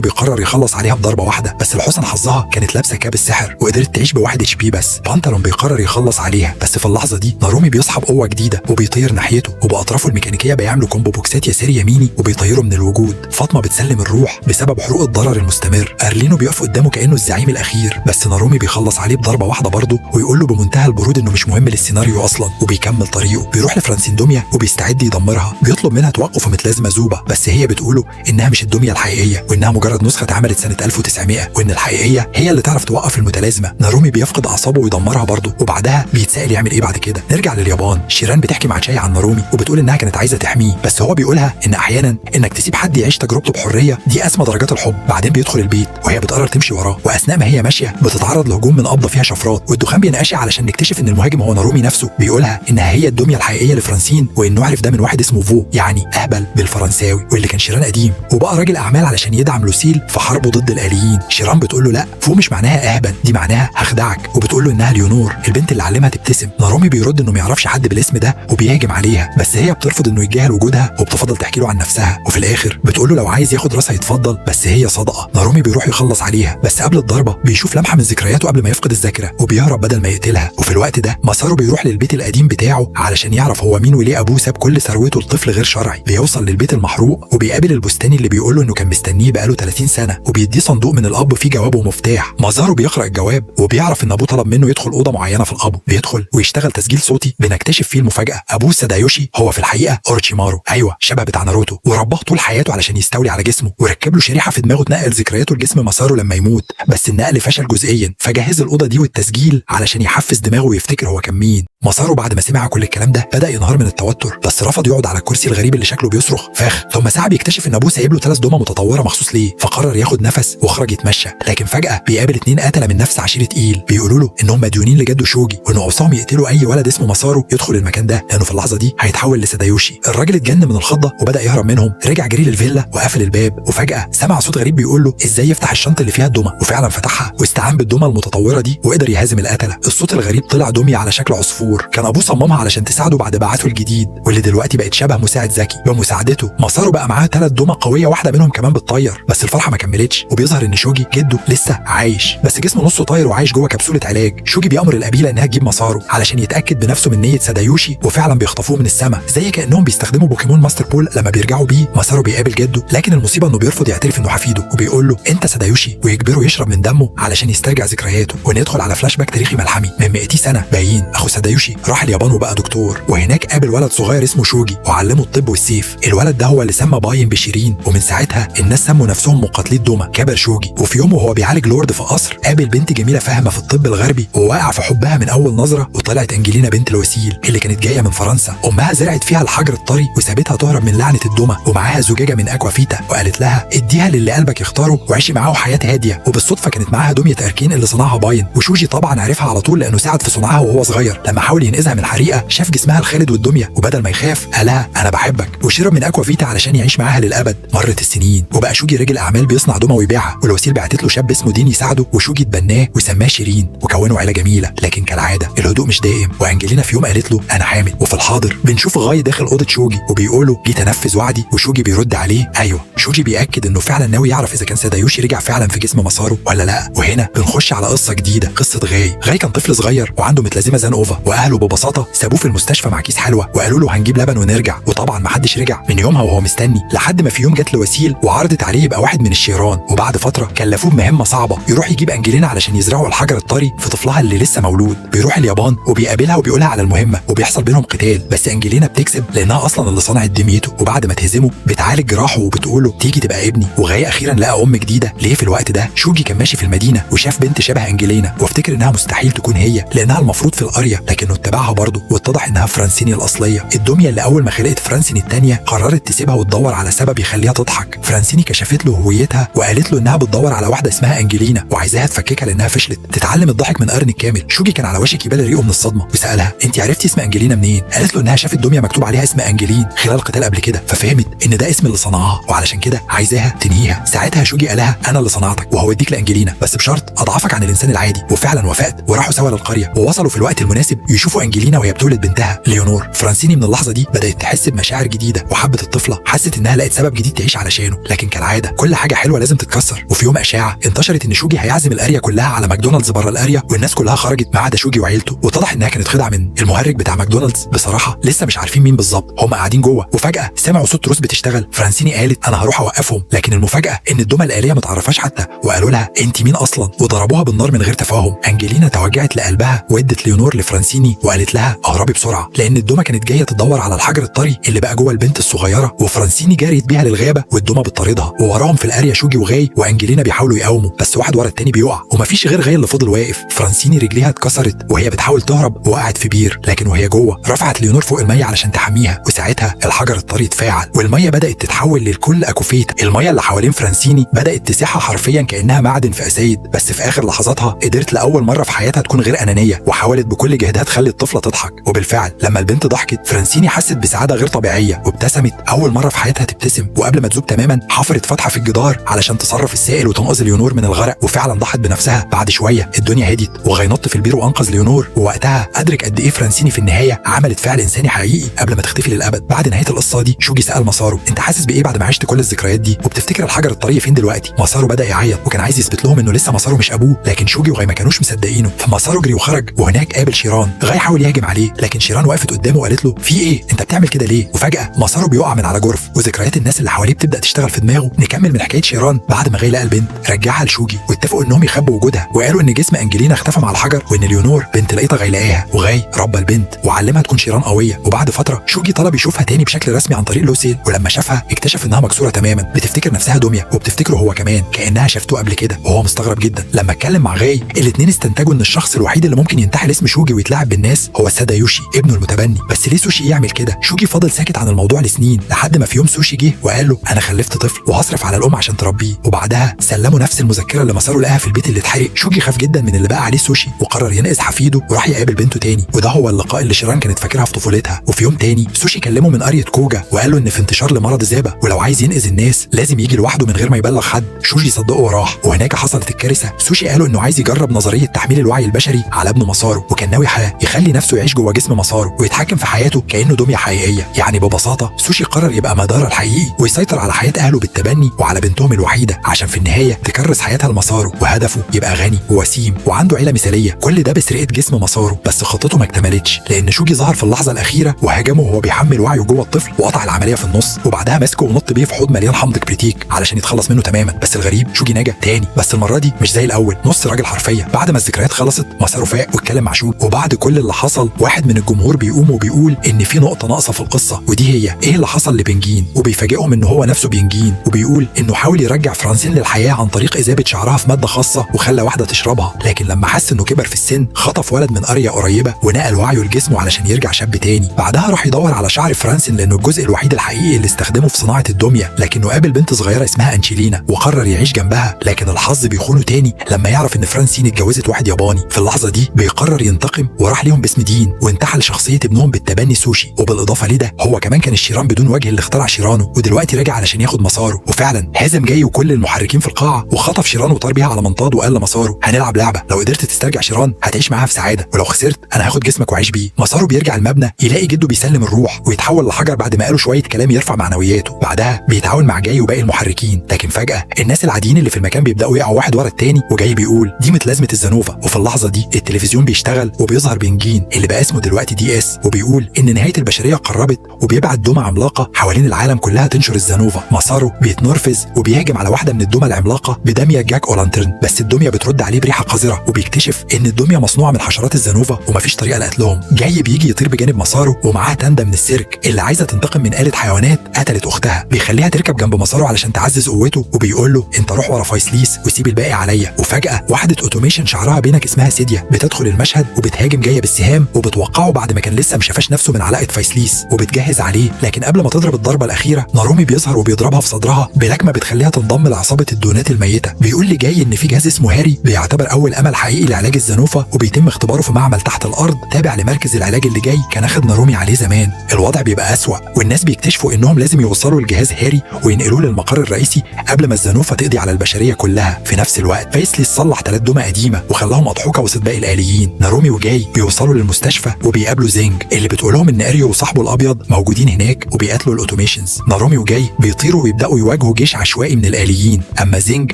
بيقرر يخلص عليها بضربة واحدة، بس لحسن حظها كانت لابسة كاب السحر وقدرت تعيش ب1 HP بس. بانتالون بيقرر يخلص عليها، بس في اللحظة دي نارومي بيصحى بقوة جديدة وبيطير ناحيته، وبأطرافه الميكانيكية بيعملوا كومبو بوكسات يسار يميني وبيطيروا من الوجود. فاطمة بتسلم الروح بسبب حروق الضرر المستمر. ارلينو بيقف قدامه كأنه الزعيم الأخير، بس نارومي بيخلص عليه بضربة واحدة برضه ويقول له بمنتهى البرود انه مش مهم للسيناريو اصلا، وبيكمل طريقه. بيروح لفرانسيندوميا وبيستعد يدمرها، بيطلب منها توقف ومتلازمة زوبا، بس هي بتقوله انها مش الدمية الحقيقية وانها مجرد نسخة اتعملت سنة 1900 وان الحقيقية هي اللي تعرف توقف المتلازمة. نارومي بيفقد اعصابه ويدمرها برضه، وبعدها بيتسأل يعمل ايه بعد كده. نرجع لليابان. شيران بتحكي مع تشاي عن نارومي وبتقول انها كانت عايزة تحميه، بس هو بيقولها ان احيانا انك تسيب حد يعيش تجربته بحرية دي اسمى درجات الحب. بعدين بيدخل البيت وهي بتقرر تمشي وراه، واثناء ما هي ماشية بتتعرض لهجوم من قبضة فيها شفرات، والدخان بينقشع علشان نكتشف ان المهاجم هو نارومي نفسه. بيقولها انها هي الدمية الحقيقية لفرانسين، وانه عرف ده من واحد اسمه فو، يعني اهبل بالفرنساوي، واللي كان شيران قديم وبقى راجل اعمال علشان يدعم لوسيل في حربه ضد الاليين. شيران بتقول له لا، فو مش معناها اهبل، دي معناها هخدعك، وبتقول له انها ليونور البنت اللي علمها تبتسم. نارومي بيرد انه ما يعرفش حد بالاسم ده وبيهاجم عليها، بس هي بترفض انه يتجاهل وجودها وبتفضل تحكي له عن نفسها، وفي الاخر بتقول له لو عايز ياخد راسها يتفضل، بس هي صادقه. نارومي بيروح يخلص عليها، بس قبل الضربه بيشوف لمحه من ذكرياته قبل ما يفقد الذاكره وبيهرب بدل ما يقتلها. وفي الوقت ده مسارو بيروح للبيت القديم بتاعه علشان يعرف هو مين وليه ابوه ساب كل ثروته لطفل غير شرعي. بيوصل للبيت المحروق وبيقابل البستاني اللي بيقول له انه كان مستنيه بقاله 30 سنه، وبيديه صندوق من الاب فيه جواب ومفتاح. مازارو بيقرا الجواب وبيعرف ان ابوه طلب منه يدخل اوضه معينه في القبو. بيدخل ويشتغل تسجيل صوتي بنكتشف فيه المفاجاه. ابوه سادايوشي هو في الحقيقه اوروتشيمارو، ايوه شبه بتاع ناروتو، ورباه طول حياته علشان يستولي على جسمه، وركب له شريحه في دماغه تنقل ذكرياته لجسم مسارو لما يموت، بس النقل فشل جزئيا، فجهز الاوضه دي والتسجيل علشان يحفز دماغه ويفتكر هو كان مين. مسارو بعد ما سمع كل الكلام ده بدا ينهار من التوتر، بس رفض يقعد على الكرسي الغريب اللي شكله بيصرخ فخ. ثم ساعه بيكتشف ان ابوه سايب له 3 دمى متطوره مخصوص ليه، فقرر ياخد نفس وخرج يتمشى. لكن فجاه بيقابل 2 قتله من نفس عشيره ايل، بيقولوا له انهم مديونين لجده شوجي وانه اوصاهم يقتلوا اي ولد اسمه مسارو يدخل المكان ده، لانه في اللحظه دي هيتحول لسادايوشي. الراجل اتجن من الخضه وبدا يهرب منهم، رجع جري للفيلا وقفل الباب، وفجاه سمع صوت غريب بيقول له ازاي يفتح الشنطه اللي فيها الدمى، وفعلا فتحها واستعان بالدمى المتطوره دي وقدر يهزم القتله. الصوت الغريب طلع دميه على شكل عصفور، كان ابوه صممها علشان تساعده بعد بعثه الجديد، واللي دلوقتي بقت شبه مساعد ذكي. بمساعدته مسارو بقى معاه 3 دمى قويه، واحده منهم كمان بتطير. بس الفرحه ما كملتش، وبيظهر ان شوجي جده لسه عايش، بس جسمه نصه طاير وعايش جوه كبسوله علاج. شوجي بيامر القبيله انها تجيب مسارو علشان يتاكد بنفسه من نيه سادايوشي، وفعلا بيخطفوه من السماء زي كانهم بيستخدموا بوكيمون ماستر بول. لما بيرجعوا بيه مسارو بيقابل جده، لكن المصيبه انه بيرفض يعترف انه حفيده، وبيقول له انت سادايوشي، ويجبره يشرب من دمه علشان يسترجع ذكرياته. وندخل على فلاش باك تاريخي ملحمي من 200 سنه. باين اخو سادايوشي راح اليابان وبقى دكتور، وهناك قابل ولد صغير اسمه شوجي وعلمه الطب والسيف. الولد ده هو اللي سمى باين بشيرين، ومن ساعتها الناس سموا نفسهم مقاتلي الدمى. كبر شوجي، وفي يوم وهو بيعالج لورد في قصر قابل بنت جميله فاهمه في الطب الغربي ووقع في حبها من اول نظره، وطلعت انجلينا بنت الوسيل اللي كانت جايه من فرنسا. امها زرعت فيها الحجر الطري وسابتها تهرب من لعنه الدمى، ومعاها زجاجه من اكوافيتا وقالت لها اديها للي قلبك يختاره وعيشي معاه حياه هاديه. وبالصدفه كانت معاها دميه اركين اللي صنعها باين، وشوجي طبعا عرفها على طول لانه ساعد في صنعها وهو صغير. لما حاول ينقذها من حريقه شاف جسمها الخالد والدميه، وبدل ما يخاف قالها انا بحبك، وشرب من اكوافيتا علشان يعيش معاها للابد. مرت السنين وبقى شوجي رجل اعمال بيصنع دمى ويبيعها، والوسيل بعتت له شاب اسمه دين يساعده، وشوجي اتبناه وسماه شيرين وكونوا عيله جميله. لكن كالعاده الهدوء مش دائم، وانجلينا في يوم قالت له انا حامل. وفي الحاضر بنشوف غاي داخل اوضه شوجي وبيقول له جيت انفذ وعدي، وشوجي بيرد عليه ايوه. شوجي بياكد انه فعلا ناوي يعرف اذا كان سادايوشي رجع فعلا في جسم مسارو ولا لا. وهنا بنخش على قصه جديده، قصه غاي. غاي كان طفل صغير وعنده متلازمه زانوفا، واهله ببساطه سابوه في المستشفى مع كيس حلوى وقالوا له هنجيب لبن ونرجع، وطبعا ما حدش رجع من يومها وهو مستني، لحد ما في يوم جت له وسيل وعرضت عليه يبقى واحد من الشيران. وبعد فتره كلفوه بمهمه صعبه، يروح يجيب انجلينا علشان يزرعوا الحجر الطري في طفلها اللي لسه مولود. بيروح اليابان وبيقابلها وبيقولها على المهمه، وبيحصل بينهم قتال، بس انجلينا بتكسب لانها اصلا اللي صنعت دميته. وبعد ما تهزمه بتعالج جراحه وبتقول له تيجي تبقى ابني. وغاي اخيرا لقى ام جديده. ليه في الوقت ده شوجي كان ماشي في المدينه وشاف بنت شبه انجلينا، وافتكر انها مستحيل تكون هي لانها المفروض في القريه، لكنه اتبعها برضه واتضح انها فرانسيني الاصليه، الدميه اللي اول ما خلقت فرانسيني الثانيه قررت تسيبها وتدور على سبب يخليها تضحك. فرانسيني كشفت له هويتها وقالت له انها بتدور على واحده اسمها انجلينا وعايزاها تفككها لانها فشلت. تتعلم الضحك من قرن الكامل. شوجي كان على وشك يبال ريقه من الصدمه وسالها انت عرفتي اسم انجلينا منين؟ قالت له انها شافت دميه مكتوب عليها اسم انجلين خلال قتال قبل كده، ففهمت ان ده اسم اللي صنعها وعلشان كده عايزاها تنهيها. ساعتها شوجي قالها انا اللي صنعتك وهوديك لانجلينا بس بشرط اضعفك عن الانسان العادي. وفعلا وافقت وراحوا سوا للقريه، ووصلوا في الوقت المناسب يشوفوا انجلينا وهي بتولد بنتها ليونور. فرانسيني من اللحظه دي بدات تحس بمشاعر مشاعر جديده، وحبت الطفله حست انها لقت سبب جديد تعيش علشانه. لكن كالعاده كل حاجه حلوه لازم تتكسر. وفي يوم اشاعه انتشرت ان شوجي هيعزم القريه كلها على ماكدونالدز بره القريه، والناس كلها خرجت ما عدا شوجي وعيلته، واتضح انها كانت خدعه من المهرج بتاع ماكدونالدز. بصراحه لسه مش عارفين مين بالظبط. هم قاعدين جوه وفجاه سمعوا صوت تروس بتشتغل. فرانسيني قالت انا هروح اوقفهم، لكن المفاجاه ان الدمى الآلية ما تعرفهاش حتى، وقالوا لها انت مين اصلا، وضربوها بالنار من غير تفاهم. انجلينا توجعت لقلبها وادت ليونور لفرانسيني وقالت لها اهربي بسرعه، لان الدمى كانت جايه تدور على الحجر الطري اللي بقى جوه البنت الصغيره. وفرانسيني جريت بيها للغابه والدمى بتطاردها، ووراهم في القريه شوجي وغاي وانجلينا بيحاولوا يقاوموا، بس واحد ورا التاني بيقع ومفيش غير غاي اللي فضل واقف. فرانسيني رجليها اتكسرت وهي بتحاول تهرب وقعت في بير، لكن وهي جوه رفعت ليونور فوق الميه علشان تحميها، وساعتها الحجر الطري اتفاعل والميه بدات تتحول للكل اكوفيت. الميه اللي حوالين فرانسيني بدات تسيحها حرفيا كانها معدن في اسايد، بس في اخر لحظاتها قدرت لاول مره في حياتها تكون غير انانيه، وحاولت بكل جهدها تخلي الطفله تضحك. وبالفعل لما البنت ضحكت فرانسيني حست بسعاده غير طبيعيه وابتسمت اول مره في حياتها تبتسم. وقبل ما تذوب تماما حفرت فتحه في الجدار علشان تصرف السائل وتنقذ ليونور من الغرق، وفعلا ضحت بنفسها. بعد شويه الدنيا هديت وغاي نط في البير وانقذ ليونور، ووقتها ادرك قد ايه فرانسيني في النهايه عملت فعل انساني حقيقي قبل ما تختفي للابد. بعد نهايه القصه دي شوجي سال مسارو انت حاسس بايه بعد ما عشت كل الذكريات دي، وبتفتكر الحجر الطري فين دلوقتي؟ مسارو بدا يعيط وكان عايز يثبت لهم انه لسه مسارو مش ابوه، لكن شوجي وغاي ما كانوش مصدقينه. فمسارو جري وخرج وهناك قابل شيران. غاي حاول يهاجم عليه لكن شيران وقفت قدامه وقالت له في ايه انت بتعمل كده ليه؟ وفجاه مسارو بيقع من على جرف وذكريات الناس اللي حواليه بتبدا تشتغل في دماغه. نكمل من حكايه شيران. بعد ما غاي لقى البنت رجعها لشوجي واتفقوا انهم يخبوا وجودها، وقالوا ان جسم انجلينا اختفى مع الحجر، وان ليونور بنت لقيطه غاي لقاها، وغاي ربى البنت وعلمها تكون شيران قويه. وبعد فتره شوجي طلب يشوفها تاني بشكل رسمي عن طريق لوسيل، ولما شافها اكتشف انها مكسوره تماما، بتفتكر نفسها دميه وبتفتكره هو كمان كانها شافته قبل كده، وهو مستغرب جدا. لما اتكلم مع غاي الاثنين استنتجوا ان الشخص الوحيد اللي ممكن ينتحل اسم شوجي ويتلاعب بالناس هو سادايوشي ابنه المتبني. بس ليه سوشي يعمل كده؟ شوجي فضل ساكت عن الموضوع لسنين لحد ما في يوم سوشي جه وقال له انا خلفت طفل وهصرف على الام عشان تربيه، وبعدها سلموا نفس المذكره اللي مسارو لقاها في البيت اللي اتحرق. شوجي خاف جدا من اللي بقى عليه سوشي وقرر ينقذ حفيده وراح يقابل بنته تاني، وده هو اللقاء اللي شيران كانت فاكرها في طفولتها. وفي يوم تاني سوشي كلمه من قريه كوجا وقال له ان في انتشار لمرض زابا، ولو عايز ينقذ الناس لازم يجي لوحده من غير ما يبلغ حد. شوجي صدقه وراح، وهناك حصلت الكارثه. سوشي قالوا انه عايز يجرب نظريه تحميل الوعي البشري على ابنه مسارو، وكان ناوي يخلي نفسه يعيش جوه جسم مسارو ويتحكم في حياته كانه دميه حقيقيه. يعني ببساطه سوشي قرر يبقى مدار الحقيقي ويسيطر على حياه اهله بالتبني وعلى بنتهم الوحيده، عشان في النهايه تكرس حياتها لمسارو، وهدفه يبقى غني ووسيم وعنده عيله مثاليه. كل ده بسرقه جسم مسارو، بس خطته ما اكتملتش لان شوجي ظهر في اللحظه الاخيره وهاجمه وهو بيحمل وعيه جوه الطفل وقطع العمليه في النص، وبعدها مسكه ونط بيه في حوض مليان حمض كبريتيك علشان يتخلص منه تماما. بس الغريب شوجي نجا تاني، بس المره دي مش زي الاول، نص راجل حرفيا. بعد ما الذكريات خلصت مسارو فاق واتكلم مع شوجي، وبعد كل اللي حصل واحد من الجمهور بيقوم وبيقول ان في نقطه ناقصه في القصه، ودي هي ايه اللي حصل لبنجين، وبيفاجئهم ان هو نفسه بنجين، وبيقول انه حاول يرجع فرانسين للحياه عن طريق اذابه شعرها في ماده خاصه وخلى واحده تشربها، لكن لما حس انه كبر في السن خطف ولد من قريه قريبه ونقل وعيه لجسمه علشان يرجع شاب تاني. بعدها راح يدور على شعر فرانسين لانه الجزء الوحيد الحقيقي اللي استخدمه في صناعه الدميه، لكنه قابل بنت صغيره اسمها انشيلينا وقرر يعيش جنبها، لكن الحظ بيخونه تاني لما يعرف ان فرانسين اتجوزت واحد ياباني. في اللحظه دي بيقرر ينتقم وراح ليهم باسم دين وانتحل شخصيه ابنهم بالتبني سوشي، وبالاضافه لده هو كمان كان الشيران بدون وجه اللي اخترع شيرانه، ودلوقتي راجع علشان ياخد مساره. وفعلا هازم جاي وكل المحركين في القاعه وخطف شيران وطار بيها على منطاد وقال لمساره هنلعب لعبه، لو قدرت تسترجع شيران هتعيش معاها في سعاده، ولو خسرت انا هاخد جسمك وعيش بيه. مساره بيرجع المبنى يلاقي جده بيسلم الروح ويتحول لحجر بعد ما قالوا شويه كلام يرفع معنوياته. بعدها بيتعاون مع جاي وباقي المحركين، لكن فجاه الناس العاديين اللي في المكان بيبداوا يقعوا واحد ورا التاني، وجاي بيقول دي متلازمه الزنوفا. وفي اللحظه دي التلفزيون بيشتغل وبيظهر بنجين اللي بقى اسمه دلوقتي دي اس، وبيقول ان نهايه البشريه قربت وبيبعت دمى عملاقه حوالين العالم كلها تنشر الزنوفا. مساره بيتنرفز وبيهجم على واحده من الدمى العملاقه بدميه جاك اولانترن، بس الدميه بترد عليه بريحه قذره، وبيكتشف ان الدميه مصنوعه من حشرات الزنوفا ومفيش طريقه لقتلهم. جاي بيجي يطير بجانب مساره ومعاه تاندا من السيرك اللي عايزه تنتقم من آلة حيوانات قتلت اختها، بيخليها تركب جنب مساره علشان تعزز قوته، وبيقول له انت روح ورا فايسليس وسيب الباقي عليا. وفجاه واحده اوتوميشن شعرها بينك اسمها سيديا بتدخل المشهد وبتهاجم جايه بالسهام وبتوقعه بعد ما كان لسه مشافاش نفسه من علقه فايسليس وبتجهز عليه، لكن قبل ما تضرب الضربه الاخيره نارومي بيظهر وبيضربها في صدرها بلكمه بتخليها تنضم لعصابه الدونات الميته. بيقول لي جاي ان في جهاز اسمه هاري بيعتبر اول امل حقيقي لعلاج الزنوفا، وبيتم اختباره في معمل تحت الارض تابع لمركز العلاج اللي جاي كان اخد نارومي عليه زمان. الوضع بيبقى اسوأ والناس بيكتشفوا انهم لازم يوصلوا الجهاز هاري وينقلوه للمقر الرئيسي قبل ما الزنوفا تقضي على البشريه كلها. في نفس الوقت فايسليس صلح 3 دمى قديمه وخلاهم اضحوكه وسط باقي الاليين. نارومي وجاي بيوصلوا للمستشفى وبيقابلوا زينج اللي بتقولهم ان اريو وصاحبه الابيض موجودين موجودين هناك وبيقاتلوا الاوتوميشنز. نارومي وجاي بيطيروا ويبداوا يواجهوا جيش عشوائي من الآليين. اما زينج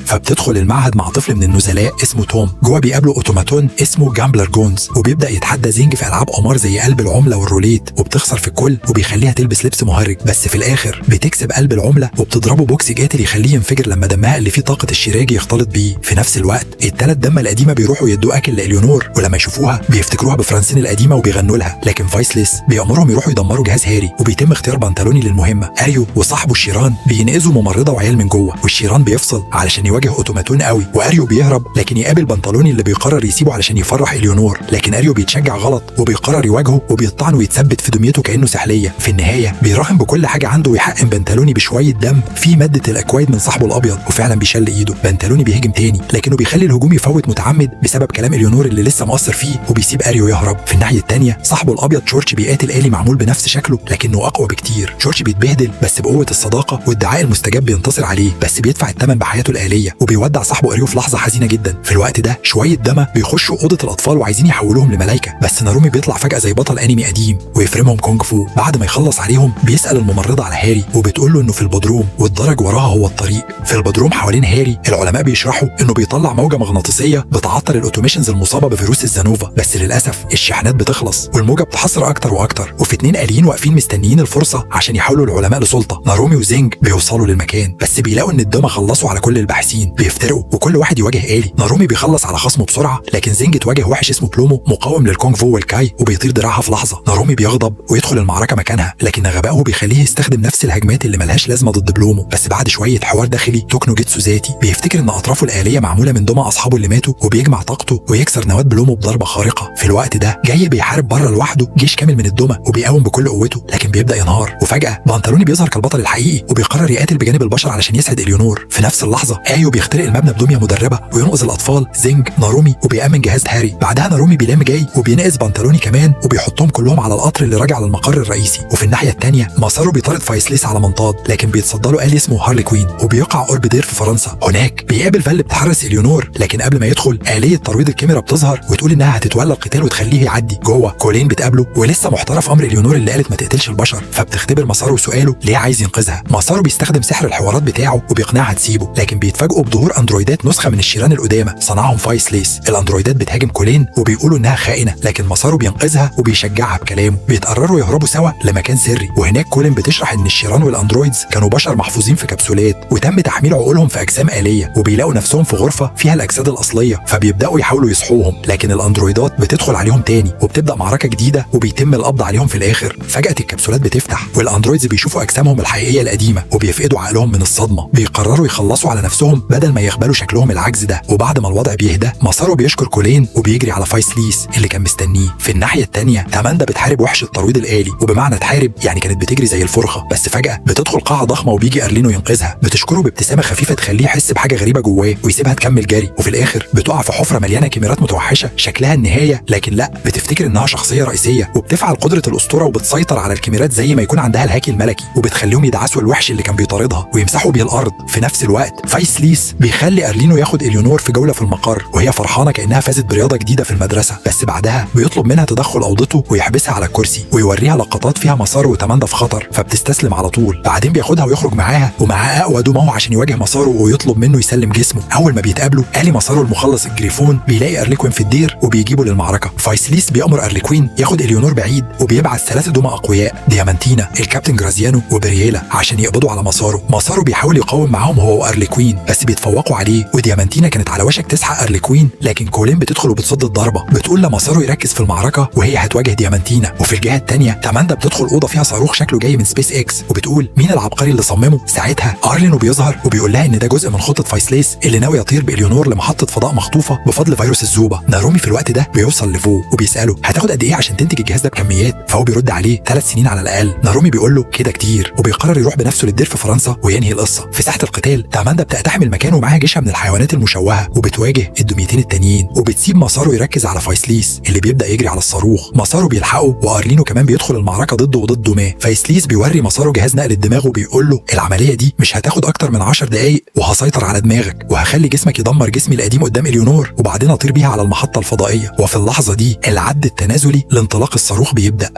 فبتدخل المعهد مع طفل من النزلاء اسمه توم. جوه بيقابلوا اوتوماتون اسمه جامبلر جونز، وبيبدا يتحدى زينج في العاب قمار زي قلب العمله والروليت، وبتخسر في الكل وبيخليها تلبس لبس مهرج. بس في الاخر بتكسب قلب العمله وبتضربه بوكس قاتل يخليه ينفجر لما دمها اللي فيه طاقه الشراجي يختلط بيه. في نفس الوقت الثلاث دمه القديمه بيروحوا يدوا اكل لإليونور، ولما يشوفوها بيفتكروها بفرانسين القديمه وبيغنوا لها. لكن فايسليس بيامرهم يروحوا يدمروا جهاز هاري، وبيتم اختيار بنطلوني للمهمه. اريو وصاحبه الشيران بينقذوا ممرضه وعيال من جوه، والشيران بيفصل علشان يواجه اوتوماتون قوي، واريو بيهرب لكن يقابل بنطلوني اللي بيقرر يسيبه علشان يفرح إليونور. لكن اريو بيتشجع غلط وبيقرر يواجهه وبيطعن ويتثبت في دميته كانه سحليه. في النهايه بيراهن بكل حاجه عنده ويحقن بنطلوني بشويه دم في ماده الاكوايد من صاحبه الابيض، وفعلا بيشل ايده. بنطلوني بيهاجم تاني لكنه بيخلي الهجوم يفوت متعمد بسبب كلام إليونور اللي لسه مؤثر فيه، وبيسيب اريو يهرب. في الناحيه الثانيه صاحبه الابيض تشورش بيقاتل آلي معمول بنفس شكله لكنه اقوى بكتير. تشورش بيتبهدل بس بقوه الصداقه والدعاء المستجاب بينتصر عليه، بس بيدفع الثمن بحياته الآلية، وبيودع صاحبه اريو في لحظه حزينه جدا. في الوقت ده شويه دمه بيخشوا اوضه الاطفال وعايزين يحولوهم لملائكه، بس نارومي بيطلع فجاه زي بطل انمي قديم ويفرمهم كونج فو. بعد ما يخلص عليهم بيسال الممرضه على هاري وبتقول له انه في البدروم والدرج وراها هو الطريق. في البدروم حوالين هاري العلماء بيشرحوا انه بيطلع موجه مغناطيسيه بتعطل الاوتوميشنز المصابه بفيروس الزانوفا، بس للاسف الشحنات بتخلص والموجه بتحصر اكتر واكتر، وفي 2 آليين واقفين مستنيين الفرصه عشان يحولوا العلماء لسلطه. نارومي وزينج بيوصلوا للمكان بس بيلاقوا ان الدمى خلصوا على كل الباحثين، بيفترقوا وكل واحد يواجه آلي. نارومي بيخلص على خصمه بسرعه لكن زينج تواجه وحش اسمه بلومو مقاوم للكونغ فو والكاي وبيطير دراعها في لحظه. نارومي بيغضب ويدخل المعركه مكانها لكن غبائه بيخليه يستخدم نفس الهجمات اللي ملهاش لازمه ضد بلومو. بس بعد شويه حوار داخلي توكنو جيتسو ذاتي بيفتكر ان اطرافه الآلية معموله من دمى اصحابه اللي ماتوا، وبيجمع طاقته ويكسر نواه بلومو بضربه خارقه. في الوقت ده جاي بيحارب بره لوحده جيش كامل من الدمى وبيقاوم بكل قوته لكن بيبدا ينهار، وفجاه بنطلوني بيظهر كالبطل الحقيقي وبيقرر يقاتل بجانب البشر علشان يسعد إليونور. في نفس اللحظه ايو بيخترق المبنى بدميه مدربه وينقذ الاطفال زينج نارومي وبيامن جهاز هاري. بعدها نارومي بيلم جاي وبينقذ بنطلوني كمان وبيحطهم كلهم على القطر اللي راجع للمقر الرئيسي. وفي الناحيه الثانيه ماسارو بيطارد فايسليس على منطاد لكن بيتصدى له آلي اسمه هارلي كوين وبيقع قرب دير في فرنسا. هناك بيقابل فال بتحرس إليونور لكن قبل ما يدخل آلية ترويض الكاميرا بتظهر وتقول انها هتتولى القتال وتخليه يعدي. جوه كولين بتقابله ولسه محتاره في امر إليونور اللي قالت ما تقتلش البشر، فبتختبر ماسارو سؤاله ليه عايز ينقذها. ماسارو بيستخدم سحر الحوارات بتاعه وبيقنعها تسيبه، لكن بيتفاجئوا بظهور اندرويدات نسخه من الشيران القدامى صنعهم فايسليس. الاندرويدات بتهاجم كولين وبيقولوا انها خائنه لكن ماسارو بينقذها وبيشجعها بكلامه. بيتقرروا يهربوا سوا لمكان سري، وهناك كولين بتشرح ان الشيران والاندرويدز كانوا بشر محفوظين في كبسولات وتم تحميل عقولهم في اجسام آلية، وبيلاقوا نفسهم في غرفه فيها الاجساد الاصليه، فبيبداوا يحاولوا يصحوهم لكن الاندرويدات بتدخل عليهم تاني وبتبدا معركه جديده وبيتم القبض عليهم في الاخر. فجاه الكبسولات بتفتح والاندرويدز بيشوفوا اجسامهم الحقيقيه القديمه وبيفقدوا عقلهم من الصدمه. بيقرروا يخلصوا على نفسهم بدل ما يقبلوا شكلهم العجز ده، وبعد ما الوضع بيهدى ماسارو بيشكر كولين وبيجري على فايسليس اللي كان مستنيه. في الناحيه الثانيه تاماندا بتحارب وحش الترويض الآلي، وبمعنى تحارب يعني كانت بتجري زي الفرخه، بس فجاه بتدخل قاعه ضخمه وبيجي ارلينو ينقذها. بتشكره بابتسامه خفيفه تخليه يحس بحاجه غريبه جواه ويسيبها تكمل جري، وفي الاخر بتقع في حفره مليانه كاميرات متوحشه شكلها النهايه، لكن لا بتفتكر انها شخصيه رئيسيه وبتفعل قدره الاسطوره وبتسيطر على الكاميرات زي ما يكون عندها الهاكي الملكي، وبتخليهم يدعسوا الوحش اللي كان بيطاردها ويمسحوا بيه الارض. في نفس الوقت فايسليس بيخلي ارلينو ياخد إليونور في جوله في المقر وهي فرحانه كانها فازت برياضه جديده في المدرسه، بس بعدها بيطلب منها تدخل اوضته ويحبسها على الكرسي ويوريها لقطات فيها ماسارو وتاماندا في خطر، فبتستسلم على طول. بعدين بياخدها ويخرج معاها ومعاه اقوى دماغه عشان يواجه ماسارو ويطلب منه يسلم جسمه. اول ما بيتقابلوا آلي ماسارو المخلص الجريفون بيلاقي ارليكوين في الدير وبيجيبه للمعركه. فايسليس بيامر ارليكوين ياخد إليونور بعيد وبيبعت 3 دمى اقوياء ديامانتينا الكابتن جرازيانو وبرييلا عشان يقبضوا على ماسارو. ماسارو بيحاول يقاوم معاهم هو وارليكوين بس بيتفوقوا عليه، وديامانتينا كانت على وشك تسحق ارليكوين لكن كولين بتدخل وبتصد الضربه. بتقول لماسارو يركز في المعركه وهي هتواجه ديامانتينا. وفي الجهه الثانيه تاماندا بتدخل اوضه فيها صاروخ شكله جاي من سبيس اكس وبتقول مين العبقري اللي صممه. ساعتها ارلينو بيظهر وبيقول لها ان ده جزء من خطه فايسليس اللي ناوي يطير بإليونور لمحطه فضاء مخطوفه بفضل فيروس الزوبه. نارومي في الوقت ده بيوصل لفو وبيساله هتاخد قد ايه عشان تنتج الجهاز ده بكميات، فهو بيرد عليه 3 سنين على الاقل. نارومي بيقول له كده كتير وبيقرر يروح بنفسه للدير في فرنسا وينهي القصه. في ساحه القتال تاماندا بتقتحم المكان ومعاها جيشها من الحيوانات المشوهه وبتواجه الدميتين التانيين، وبتسيب ماسارو يركز على فايسليس اللي بيبدا يجري على الصاروخ. ماسارو بيلحقه وارلينو كمان بيدخل المعركه ضده وضد دماه. فايسليس بيوري ماسارو جهاز نقل الدماغ وبيقول له العمليه دي مش هتاخد اكتر من 10 دقايق وهسيطر على دماغك وهخلي جسمك يدمر جسمي القديم قدام إليونور وبعدين اطير بيها على المحطه الفضائيه. وفي اللحظه دي العد التنازلي لانطلاق الصاروخ بيبدا.